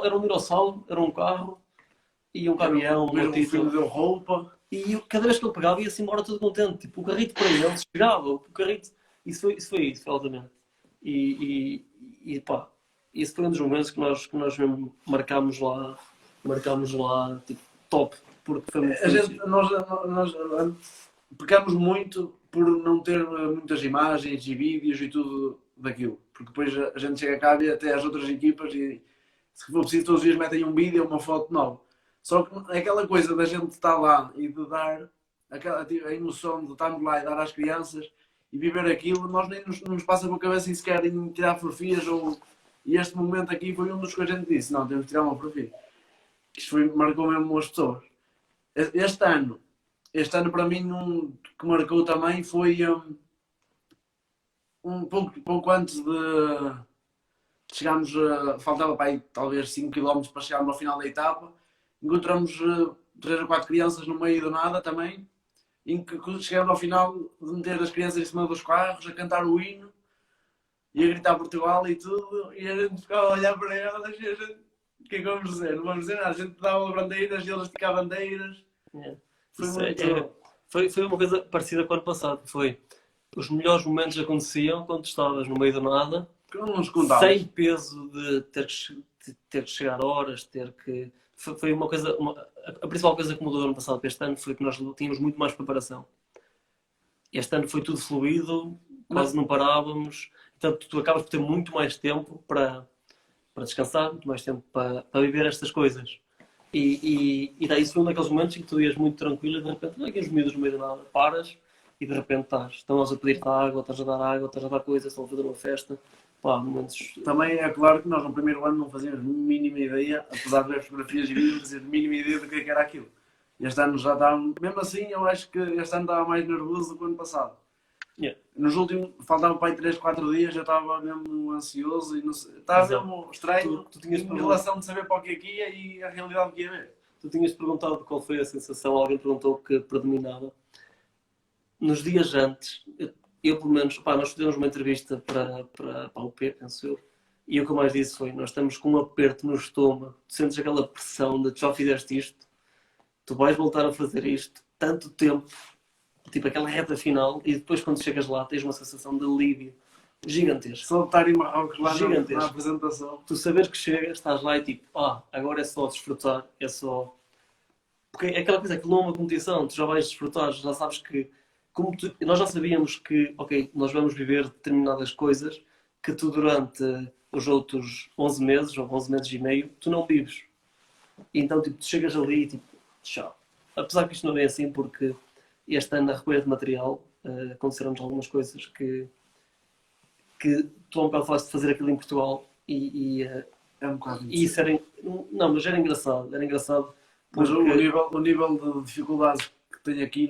era um dinossauro, era um carro e um caminhão, um filho deu roupa. E cada vez que ele pegava ia-se embora todo contente. Tipo, o carrito para ele chegava, o carrito. Isso foi altamente. E pá, isso foi um dos momentos que nós mesmo marcámos lá, tipo, top. Porque foi muito nós pecamos muito por não ter muitas imagens e vídeos e tudo daquilo. Porque depois a gente chega cá e até as outras equipas e se for preciso todos os dias metem um vídeo ou uma foto nova. Só que aquela coisa da gente estar lá e de dar a emoção de estarmos lá e dar às crianças e viver aquilo, nós nem nos passa pela cabeça em sequer em tirar fotografias e este momento aqui foi um dos que a gente disse, não, temos de tirar uma fotografia. Isto marcou mesmo as pessoas. Este ano para mim que marcou também foi um pouco antes de chegarmos, faltava para aí talvez 5 km para chegarmos ao final da etapa. Encontramos 3 ou 4 crianças no meio do nada também, em que chegamos ao final de meter as crianças em cima dos carros, a cantar o hino e a gritar Portugal e tudo, e a gente ficava a olhar para elas e a gente, o que é que vamos dizer? Não vamos dizer nada, a gente dava bandeiras e eles esticavam bandeiras. Yeah. Foi uma coisa parecida com o ano passado, foi os melhores momentos aconteciam quando estavas no meio do nada, sem peso de ter que chegar horas, foi uma coisa, a principal coisa que mudou do ano passado para este ano foi que nós tínhamos muito mais preparação. Este ano foi tudo fluido, quase não parávamos, então tu acabas por ter muito mais tempo para descansar, muito mais tempo para viver estas coisas. E daí isso foi um daqueles momentos em que tu ias muito tranquilo e de repente, não é que os miúdos no meio de nada, paras e de repente estão-nos a pedir-te água, estás a dar coisas, estão a fazer uma festa. Pá, momentos... Também é claro que nós no primeiro ano não fazíamos mínima ideia, apesar de ver fotografias e vídeos, não fazíamos mínima ideia do que era aquilo. Este ano já estava, mesmo assim eu acho que este ano estava mais nervoso do que o ano passado. Yeah. Nos últimos, faltava para aí 3, 4 dias, já estava mesmo ansioso e não sei, estava mesmo estranho tu tinhas em relação de saber para o que é que ia e a realidade que ia ver. Tu tinhas perguntado qual foi a sensação, alguém perguntou que predominava. Nos dias antes, eu pelo menos, nós fizemos uma entrevista para o P, penso eu, e o que eu mais disse foi, nós estamos com um aperto no estômago, tu sentes aquela pressão de já fizeste isto, tu vais voltar a fazer isto, tanto tempo, tipo aquela reta final, e depois quando chegas lá tens uma sensação de alívio gigantesco. Só de estar em Marrocos lá na apresentação. Tu saberes que chegas, estás lá e tipo, agora é só desfrutar, é só... Porque é aquela coisa que não é uma competição, tu já vais desfrutar, já sabes que nós já sabíamos que, ok, nós vamos viver determinadas coisas que tu durante os outros 11 meses ou 11 meses e meio, tu não vives. E então, tipo, tu chegas ali e tipo, tchau. Apesar que isto não é assim, porque este ano na recolha de material aconteceram-nos algumas coisas que tu há um bocado falaste de fazer aquilo em Portugal e é um bocado e isso era... Não, mas era engraçado. Mas o nível de dificuldades que tem aqui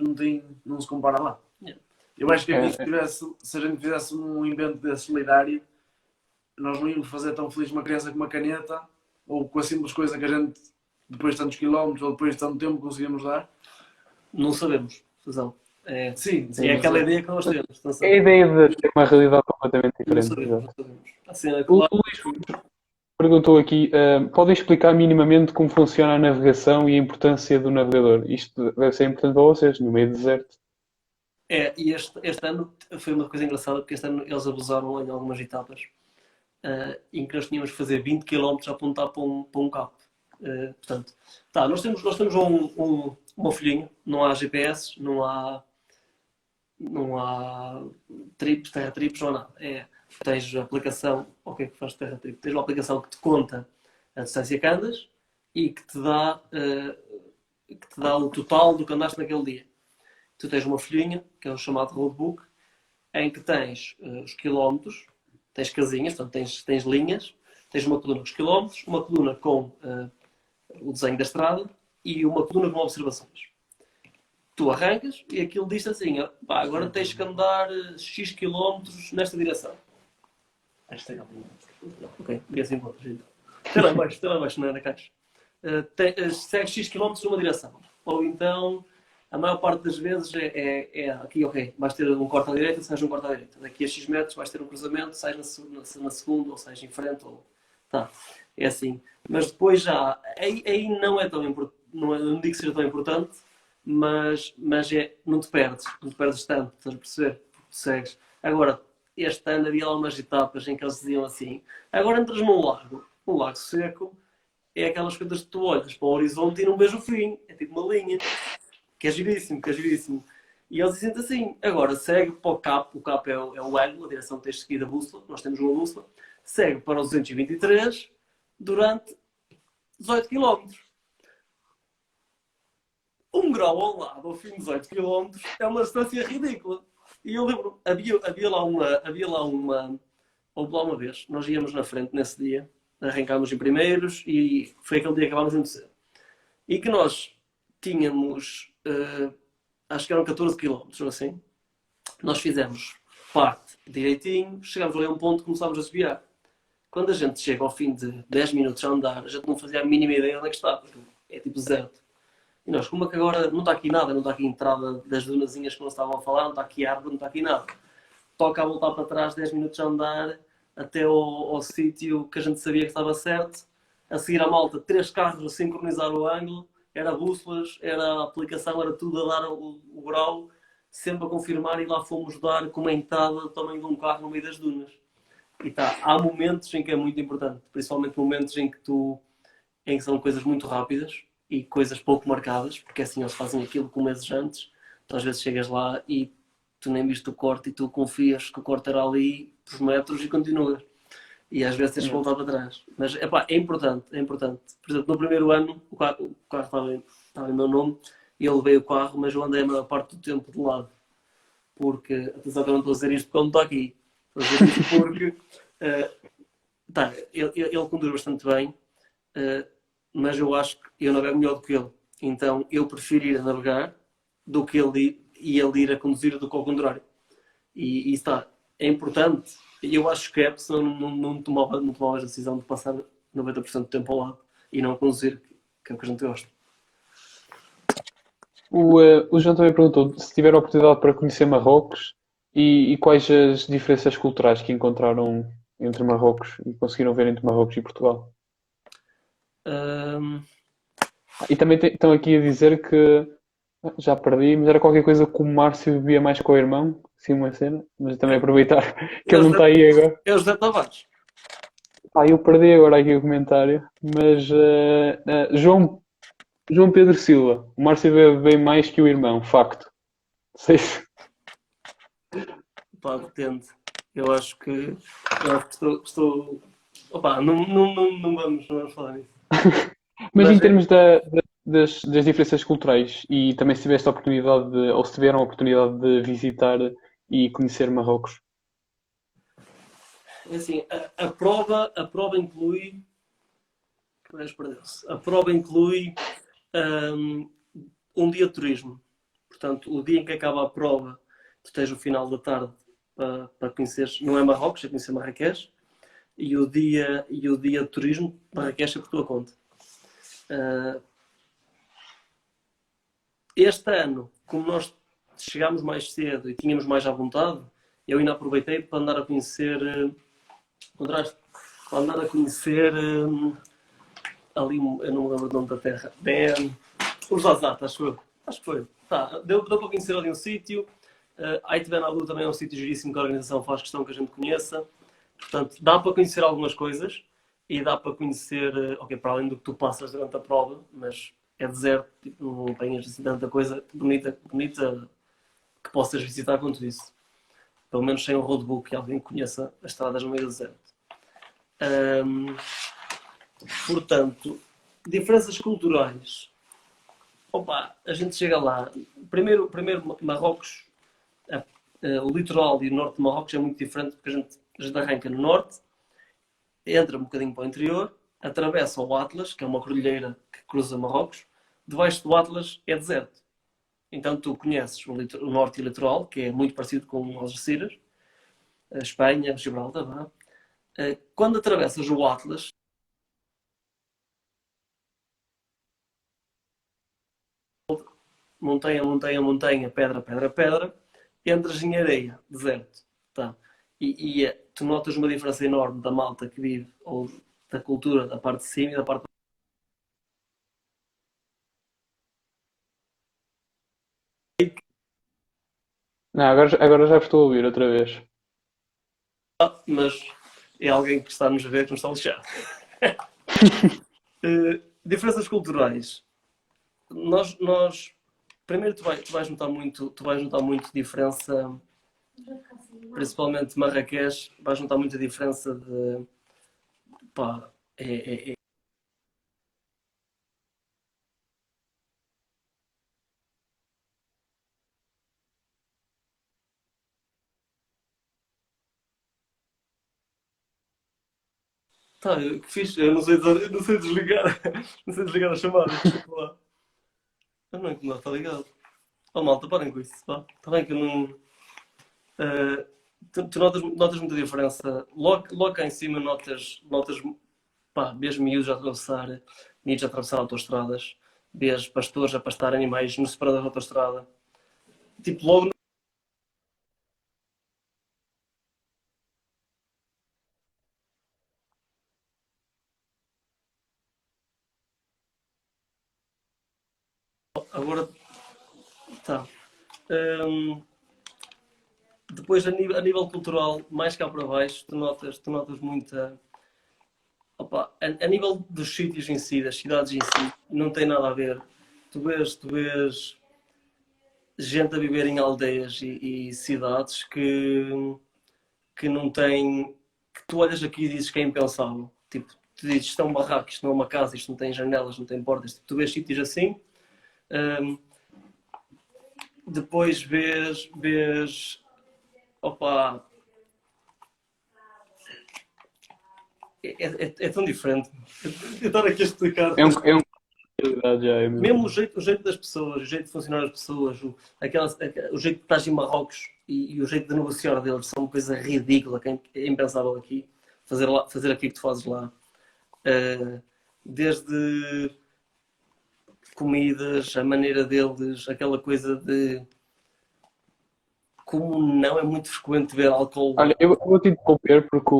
não se compara lá. Yeah. Eu acho que aqui, se a gente fizesse um invento desse solidário, nós não íamos fazer tão feliz uma criança com uma caneta ou com a simples coisa que a gente, depois de tantos quilómetros ou depois de tanto tempo, conseguimos dar. Não sabemos, Susão. Sim, É aquela ideia que nós temos. Não É a sabemos. ideia de ter uma realidade completamente Não diferente. sabemos, Exato. não sabemos. Assim, é O claro. Luís perguntou aqui, podem explicar minimamente como funciona a navegação e a importância do navegador? Isto deve ser importante para vocês, no meio do deserto. E este ano foi uma coisa engraçada, porque este ano eles abusaram em algumas etapas, em que nós tínhamos que fazer 20 km a apontar para um cabo. Portanto, nós temos uma folhinha, não há GPS, não há trips, terra trips ou nada. Tens a aplicação, o que é que faz terra trip? Tens uma aplicação que te conta a distância que andas e que te dá o total do que andaste naquele dia. Tu tens uma folhinha, que é o chamado roadbook, em que tens os quilómetros, tens casinhas, portanto tens linhas, tens uma coluna com os quilómetros, uma coluna com o desenho da estrada e uma coluna com observações. Tu arrancas e aquilo diz assim, agora tens que andar X quilómetros nesta direção. Ok, e assim encontras então. Tem lá embaixo na caixa. Segue X quilómetros numa direção. Ou então, a maior parte das vezes é aqui, ok, vais ter um corte à direita, sais um corte à direita. Daqui a X metros vais ter um cruzamento, sais na segunda, ou sais em frente, ou... é assim. Mas depois já, aí não é tão importante, não digo que seja tão importante, mas não te perdes tanto, estás a perceber? Porque segues. Agora, este ano havia lá umas etapas em que eles diziam assim, agora entras num lago seco, é aquelas coisas que tu olhas para o horizonte e não vês o fim, é tipo uma linha, que é giríssimo. E eles dizem assim, agora segue para o CAP é o ângulo, a direção que tens de seguir a bússola, nós temos uma bússola, segue para o 223 durante 18 km. 1 grau ao lado, ao fim de 18 km, é uma distância ridícula. E eu lembro, havia lá uma vez, nós íamos na frente nesse dia, arrancámos em primeiros e foi aquele dia que acabámos muito cedo. E que nós tínhamos, acho que eram 14 km, ou assim. Nós fizemos parte direitinho, chegámos ali a um ponto e começámos a desviar. Quando a gente chega ao fim de 10 minutos a andar, a gente não fazia a mínima ideia onde é que está, porque é tipo deserto. E nós, como é que agora não está aqui nada, não está aqui a entrada das dunazinhas que nós estavam a falar, não está aqui árvore, não está aqui nada. Toca a voltar para trás 10 minutos a andar até ao sítio que a gente sabia que estava certo. A seguir a malta, 3 carros a sincronizar o ângulo, era bússolas, era a aplicação, era tudo a dar o grau, sempre a confirmar e lá fomos dar comentada do tamanho de um carro no meio das dunas. E há momentos em que é muito importante, principalmente momentos em que são coisas muito rápidas e coisas pouco marcadas, porque assim eles fazem aquilo com meses antes, então às vezes chegas lá e tu nem viste o corte e tu confias que o corte era ali por metros e continuas. E às vezes tens de voltar para trás. Mas é importante. Por exemplo, no primeiro ano o carro estava em meu nome e eu levei o carro, mas eu andei a maior parte do tempo de lado. Porque, atenção que eu não estou a dizer isto porque ele não está aqui. Estou a dizer isto porque ele conduz bastante bem, mas eu acho que eu navego melhor do que ele. Então eu prefiro ir a navegar do que ele ir a conduzir do que ao contrário. E isso é importante. Eu acho que senão não tomavas a decisão de passar 90% do tempo ao lado e não conduzir, que é o que a gente gosta. O João também perguntou se tiveram a oportunidade para conhecer Marrocos e quais as diferenças culturais que encontraram entre Marrocos e conseguiram ver entre Marrocos e Portugal. E também estão aqui a dizer que já perdi, mas era qualquer coisa que o Márcio bebia mais com o irmão, assim uma cena, mas também aproveitar que ele não está aí agora. É o José Tavares. Eu perdi agora aqui o comentário, mas João Pedro Silva, o Márcio bebe bem mais que o irmão, facto. Sei se... Depende. Eu acho que estou... Opa, não vamos falar nisso. Mas em termos das diferenças culturais, e também se tiveste a oportunidade ou se tiveram a oportunidade de visitar e conhecer Marrocos. Assim, a prova inclui... A prova inclui um dia de turismo. Portanto, o dia em que acaba a prova tu tens o final da tarde para conheceres, não é Marrocos, é conhecer Marrakech, e o dia de turismo, Marrakech é por tua conta. Este ano, como nós chegámos mais cedo e tínhamos mais à vontade, eu ainda aproveitei para andar a conhecer, ali, eu não me lembro do nome da terra, o Zazat, acho que foi. Tá, deu para conhecer ali um sítio. Ait Ben Abu também é um sítio giríssimo que a organização faz questão que a gente conheça. Portanto, dá para conhecer algumas coisas e dá para conhecer, ok, para além do que tu passas durante a prova, mas é deserto, tipo, não apanhas assim tanta coisa bonita que possas visitar quanto isso. Pelo menos sem um roadbook e alguém que conheça as estradas no meio do deserto. Portanto, diferenças culturais. Opa, a gente chega lá. Primeiro Marrocos, o litoral e o norte de Marrocos é muito diferente porque a gente arranca no norte, entra um bocadinho para o interior, atravessa o Atlas, que é uma cordilheira que cruza Marrocos. Debaixo do Atlas é deserto. Então tu conheces o norte e o litoral, que é muito parecido com Algeciras, a Espanha, Gibraltar. Não é? Quando atravessas o Atlas, montanha, montanha, montanha, pedra, pedra, pedra, entras em areia, deserto. Tá? E tu notas uma diferença enorme da malta que vive, ou da cultura, da parte de cima e da parte Não, agora já estou a ouvir outra vez. mas é alguém que está a nos ver que nos está a lixar. Diferenças culturais. Nós primeiro tu vais notar muito diferença, principalmente Marrakech, vais notar muita diferença de pá, tá, eu que fiz, eu não sei desligar, não sei desligar a chamada, desculpa lá. Eu não incomodo, está ligado? Oh malta, parem com isso, pá. Está bem que eu não. Tu notas muita diferença. Logo cá em cima notas pá, vês miúdos a atravessar autoestradas, vês pastores a pastar animais no separador da autoestrada. Tipo, logo. Agora, tá. Hum, Depois, a nível cultural, mais cá para baixo, tu notas muita. Opa, a nível dos sítios em si, das cidades em si, não tem nada a ver. Tu vês gente a viver em aldeias e cidades que não têm. Que tu olhas aqui e dizes que é impensável. Tipo, tu dizes isto é um barraco, isto não é uma casa, isto não tem janelas, não tem portas. Tipo, tu vês sítios assim. hum, Depois vês. Opa, é tão diferente. Eu estar aqui a explicar. É uma realidade já. Mesmo o jeito das pessoas, o jeito de funcionar as pessoas, o jeito de estás em Marrocos e o jeito de negociar deles são uma coisa ridícula, que é impensável aqui. Fazer aquilo que tu fazes lá. Desde comidas, a maneira deles, aquela coisa de como não é muito frequente ver álcool. Olha, eu vou-te interromper porque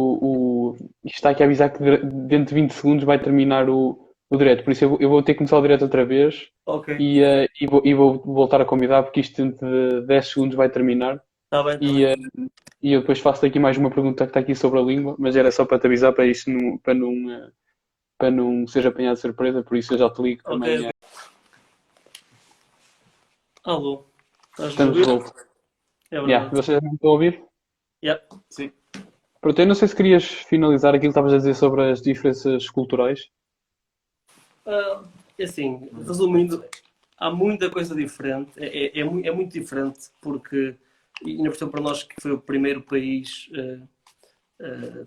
isto está aqui a avisar que dentro de 20 segundos vai terminar o direto. Por isso eu vou ter que começar o direto outra vez Ok, e vou voltar a convidar porque isto dentro de 10 segundos vai terminar. está bem, está E, bem. e eu depois faço aqui mais uma pergunta que está aqui sobre a língua, mas era só para te avisar para isso para não seja apanhado de surpresa, por isso eu já te ligo Ok, também. ok. Alô, estás a Estamos de ouvir? volta. É Yeah, verdade. vocês não estão a ouvir? Yeah. Sim. Pronto, eu não sei se querias finalizar aquilo que estavas a dizer sobre as diferenças culturais. Assim, resumindo, há muita coisa diferente, é muito diferente porque, e ainda por cima para nós que foi o primeiro país,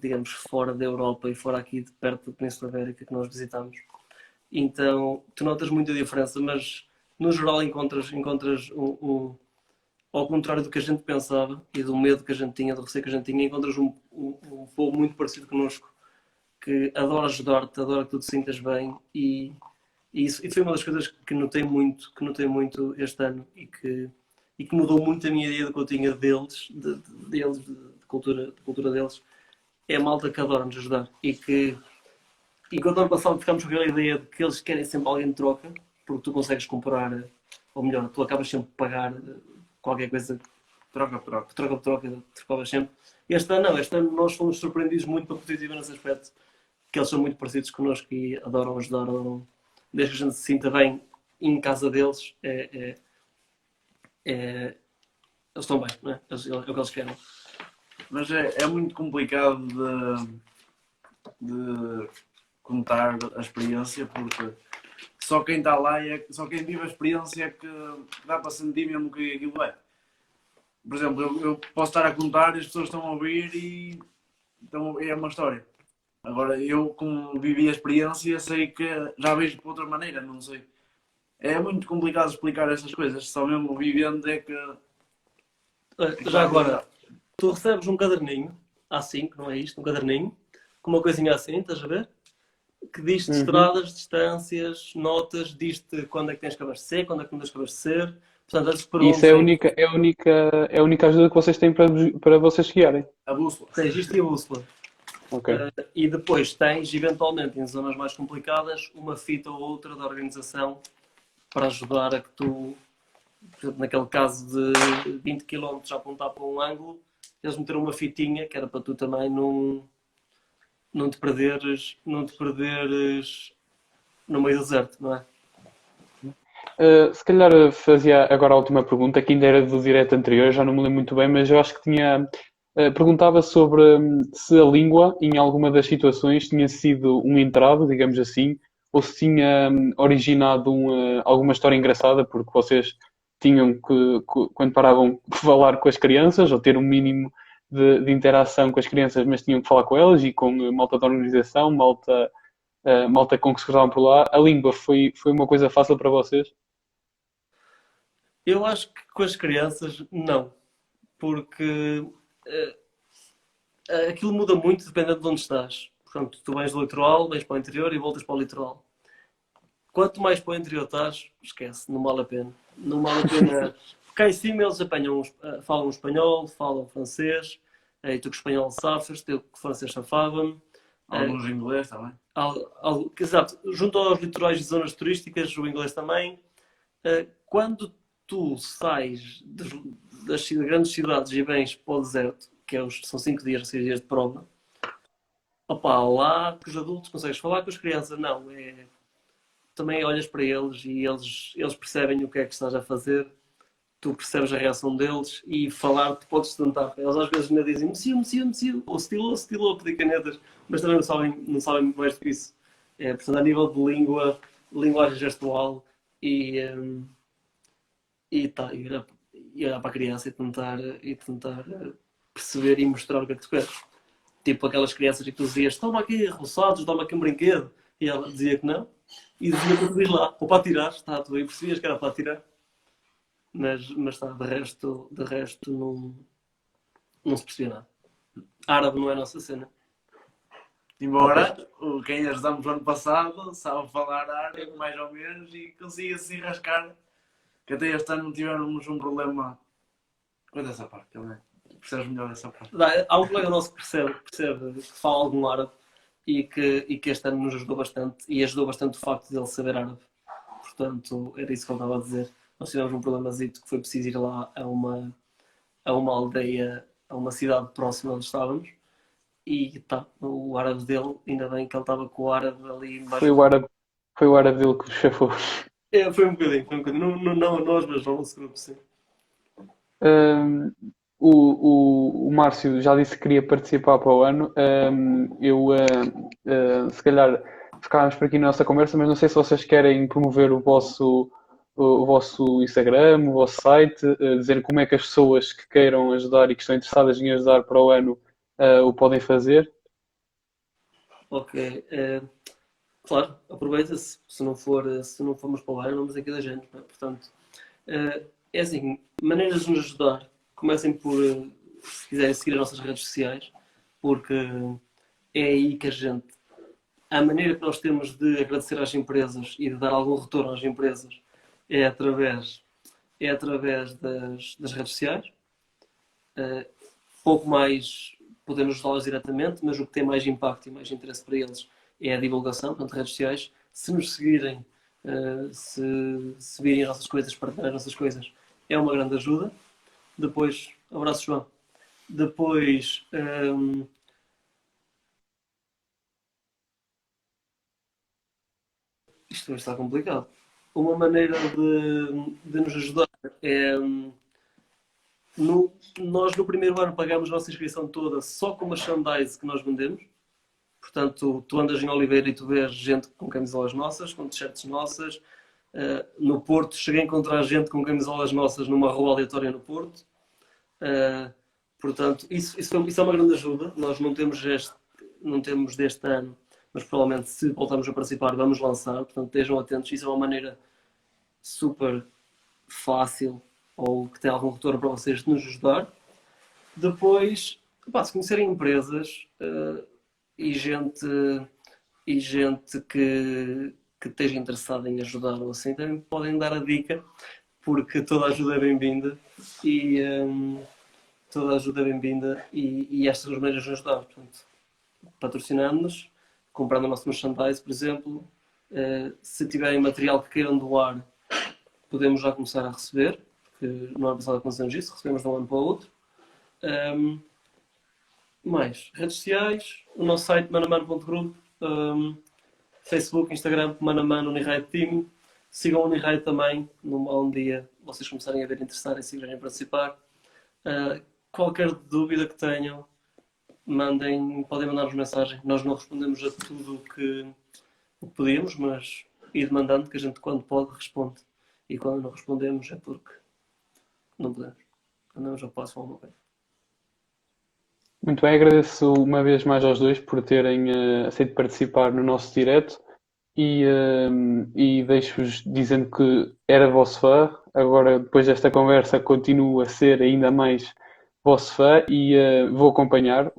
digamos, fora da Europa e fora aqui de perto da Península Ibérica que nós visitamos, então tu notas muita diferença, mas no geral encontras ao contrário do que a gente pensava e do medo que a gente tinha, do receio que a gente tinha, encontras um povo muito parecido connosco, que adora ajudar-te, adora que tu te sintas bem e foi uma das coisas que notei muito este ano e que mudou muito a minha ideia do que eu tinha deles, de cultura deles, é a malta que adora nos ajudar enquanto ano passado ficámos com aquela ideia de que eles querem sempre alguém de troca, porque tu consegues comprar, ou melhor, tu acabas sempre por pagar qualquer coisa, Troca por troca. troca por troca, trocavas sempre. Este ano não, este ano nós fomos surpreendidos muito para positivo nesse aspecto, que eles são muito parecidos connosco e adoram ajudar, desde que a gente se sinta bem em casa deles, eles estão bem, não é? É o que eles querem. Mas é muito complicado de contar a experiência, porque só quem está lá, só quem vive a experiência é que dá para sentir mesmo que aquilo é. Por exemplo, eu posso estar a contar e as pessoas estão a ouvir e então, é uma história. Agora, eu, como vivi a experiência, sei que já vejo de outra maneira, não sei. É muito complicado explicar estas coisas, só mesmo vivendo é que... Já agora, tu recebes um caderninho, A5, não é isto? Um caderninho, com uma coisinha assim, estás a ver? Que diz-te estradas, distâncias, notas, diz-te quando é que tens que abastecer, quando é que não tens que abastecer. Portanto, antes de Isso é a única ajuda que vocês têm para vocês guiarem. A bússola. tens isto e a bússola. Ok. E depois tens, eventualmente, em zonas mais complicadas, uma fita ou outra da organização para ajudar a que tu, por exemplo, naquele caso de 20 km a apontar para um ângulo, eles meteram uma fitinha que era para tu também não te perderes no meio do deserto, não é? Se calhar fazia agora a última pergunta, que ainda era do direto anterior, já não me lembro muito bem, mas eu acho que perguntava sobre se a língua, em alguma das situações, tinha sido um entrave, digamos assim, ou se tinha originado alguma história engraçada, porque vocês tinham quando paravam, falar com as crianças, ou ter um mínimo de interação com as crianças, mas tinham que falar com elas e com malta da organização, malta com que se cruzavam por lá. A língua foi uma coisa fácil para vocês? Eu acho que com as crianças, não. Porque aquilo muda muito dependendo de onde estás. Portanto, tu vais do litoral, vais para o interior e voltas para o litoral. Quanto mais para o interior estás, esquece, não vale a pena. Não vale a pena. Cá em cima eles falam espanhol, falam francês, e tu que espanhol safas, eu que francês safava-me. Alguns em inglês também. Exato, junto aos litorais e zonas turísticas, o inglês também. Quando tu sais das grandes cidades e vens para o deserto, que são 5 dias, 6 dias de prova, opá, lá com os adultos consegues falar, com as crianças não. Também olhas para eles e eles percebem o que é que estás a fazer, tu percebes a reação deles e falar, tu podes tentar. Eles às vezes ainda dizem monsieur, ou estilo, pedir canetas, mas também não sabem muito mais do que isso. Portanto, a nível de língua, linguagem gestual e olhar para a criança e tentar perceber e mostrar o que é que tu queres. Tipo aquelas crianças que tu dizias, toma aqui roçados, toma aqui um brinquedo, e ela dizia que não, e dizia que tu lá, ou para tirar, está, tu aí percebias que era para tirar, mas está, de resto não se percebia nada. Árabe não é a nossa cena. Embora quem ajudamos no ano passado sabe falar árabe, mais ou menos, e conseguia se rascar. Que até este ano tivemos um problema. Quanto essa parte, também. Percebes melhor essa parte? Há um colega nosso que percebe, que fala algum árabe e que este ano nos ajudou bastante e ajudou bastante o facto de ele saber árabe. Portanto, era isso que ele estava a dizer. Nós tivemos um problemazito que foi preciso ir lá a uma aldeia, a uma cidade próxima onde estávamos e tá, o árabe dele, ainda bem que ele estava com o árabe ali embaixo. Foi o árabe dele que vos chafou. Foi um bocadinho. Não a nós, mas ao nosso grupo, sim. O Márcio já disse que queria participar para o ano. Se calhar ficámos por aqui na nossa conversa, mas não sei se vocês querem promover o vosso Instagram, o vosso site, dizer como é que as pessoas que queiram ajudar e que estão interessadas em ajudar para o ano o podem fazer. Ok. Claro, aproveita-se. Se não formos para o ano, vamos aqui da gente. Não é? Portanto, É assim, maneiras de nos ajudar. Comecem por, se quiserem, seguir as nossas redes sociais, porque é aí que a maneira que nós temos de agradecer às empresas e de dar algum retorno às empresas é através das redes sociais. Pouco mais podemos ajudá-las diretamente, mas o que tem mais impacto e mais interesse para eles é a divulgação, portanto, redes sociais. Se nos seguirem, se virem as nossas coisas, partilharem as nossas coisas, é uma grande ajuda. Depois, abraço, João. Depois, isto hoje está complicado. Uma maneira de nos ajudar é. Nós no primeiro ano pagamos a nossa inscrição toda só com merchandise que nós vendemos. Portanto, tu andas em Oliveira e tu vês gente com camisolas nossas, com t-shirts nossas. No Porto, cheguei a encontrar gente com camisolas nossas numa rua aleatória no Porto. Portanto, isso é uma grande ajuda. Nós não temos deste ano, mas provavelmente se voltarmos a participar vamos lançar. Portanto, estejam atentos. Isso é uma maneira super fácil ou que tem algum retorno para vocês de nos ajudar. Depois, se conhecerem empresas e gente que esteja interessada em ajudar ou assim, também podem dar a dica, porque toda a ajuda é bem-vinda e estas são as maneiras de nos ajudar. Portanto, patrocinando-nos, comprando o nosso merchandise, por exemplo, se tiverem material que queiram doar, podemos já começar a receber, porque no ano passado aconteceu isso, recebemos de um ano para o outro. Mais redes sociais, o nosso site manamano.group, Facebook, Instagram, Manamano, Uniride Team. Sigam o Uniride também, um dia vocês começarem a ver interessar e se quiserem participar. Qualquer dúvida que tenham, podem mandar-nos mensagem. Nós não respondemos a tudo o que podíamos, mas ir mandando, que a gente quando pode responde. E quando não respondemos é porque não podemos. Andamos ao passo alguma coisa. Muito bem, agradeço uma vez mais aos dois por terem aceito participar no nosso direto e deixo-vos dizendo que era vosso fã, agora depois desta conversa continuo a ser ainda mais vosso fã e vou acompanhar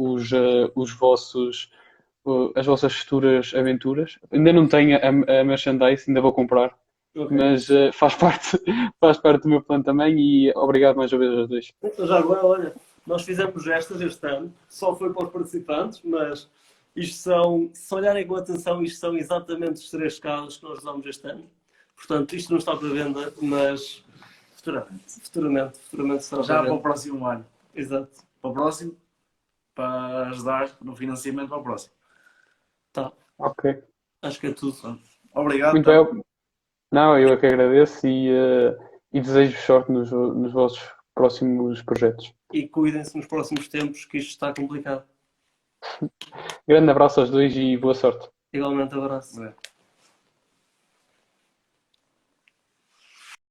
as vossas futuras aventuras. Ainda não tenho a merchandise, ainda vou comprar. Okay. Mas faz parte do meu plano também e obrigado mais uma vez aos dois. Então já agora, olha, nós fizemos estas este ano, só foi para os participantes, mas se olharem com atenção, isto são exatamente os 3 carros que nós usamos este ano. Portanto, isto não está para venda, mas futuramente estará já para o próximo ano. Exato. Para o próximo, para ajudar no financiamento para o próximo. Tá. Ok. Acho que é tudo. Obrigado. Muito bem. Não, eu é que agradeço e desejo sorte nos vossos próximos projetos. E cuidem-se nos próximos tempos, que isto está complicado. Grande abraço aos dois e boa sorte. Igualmente, abraço.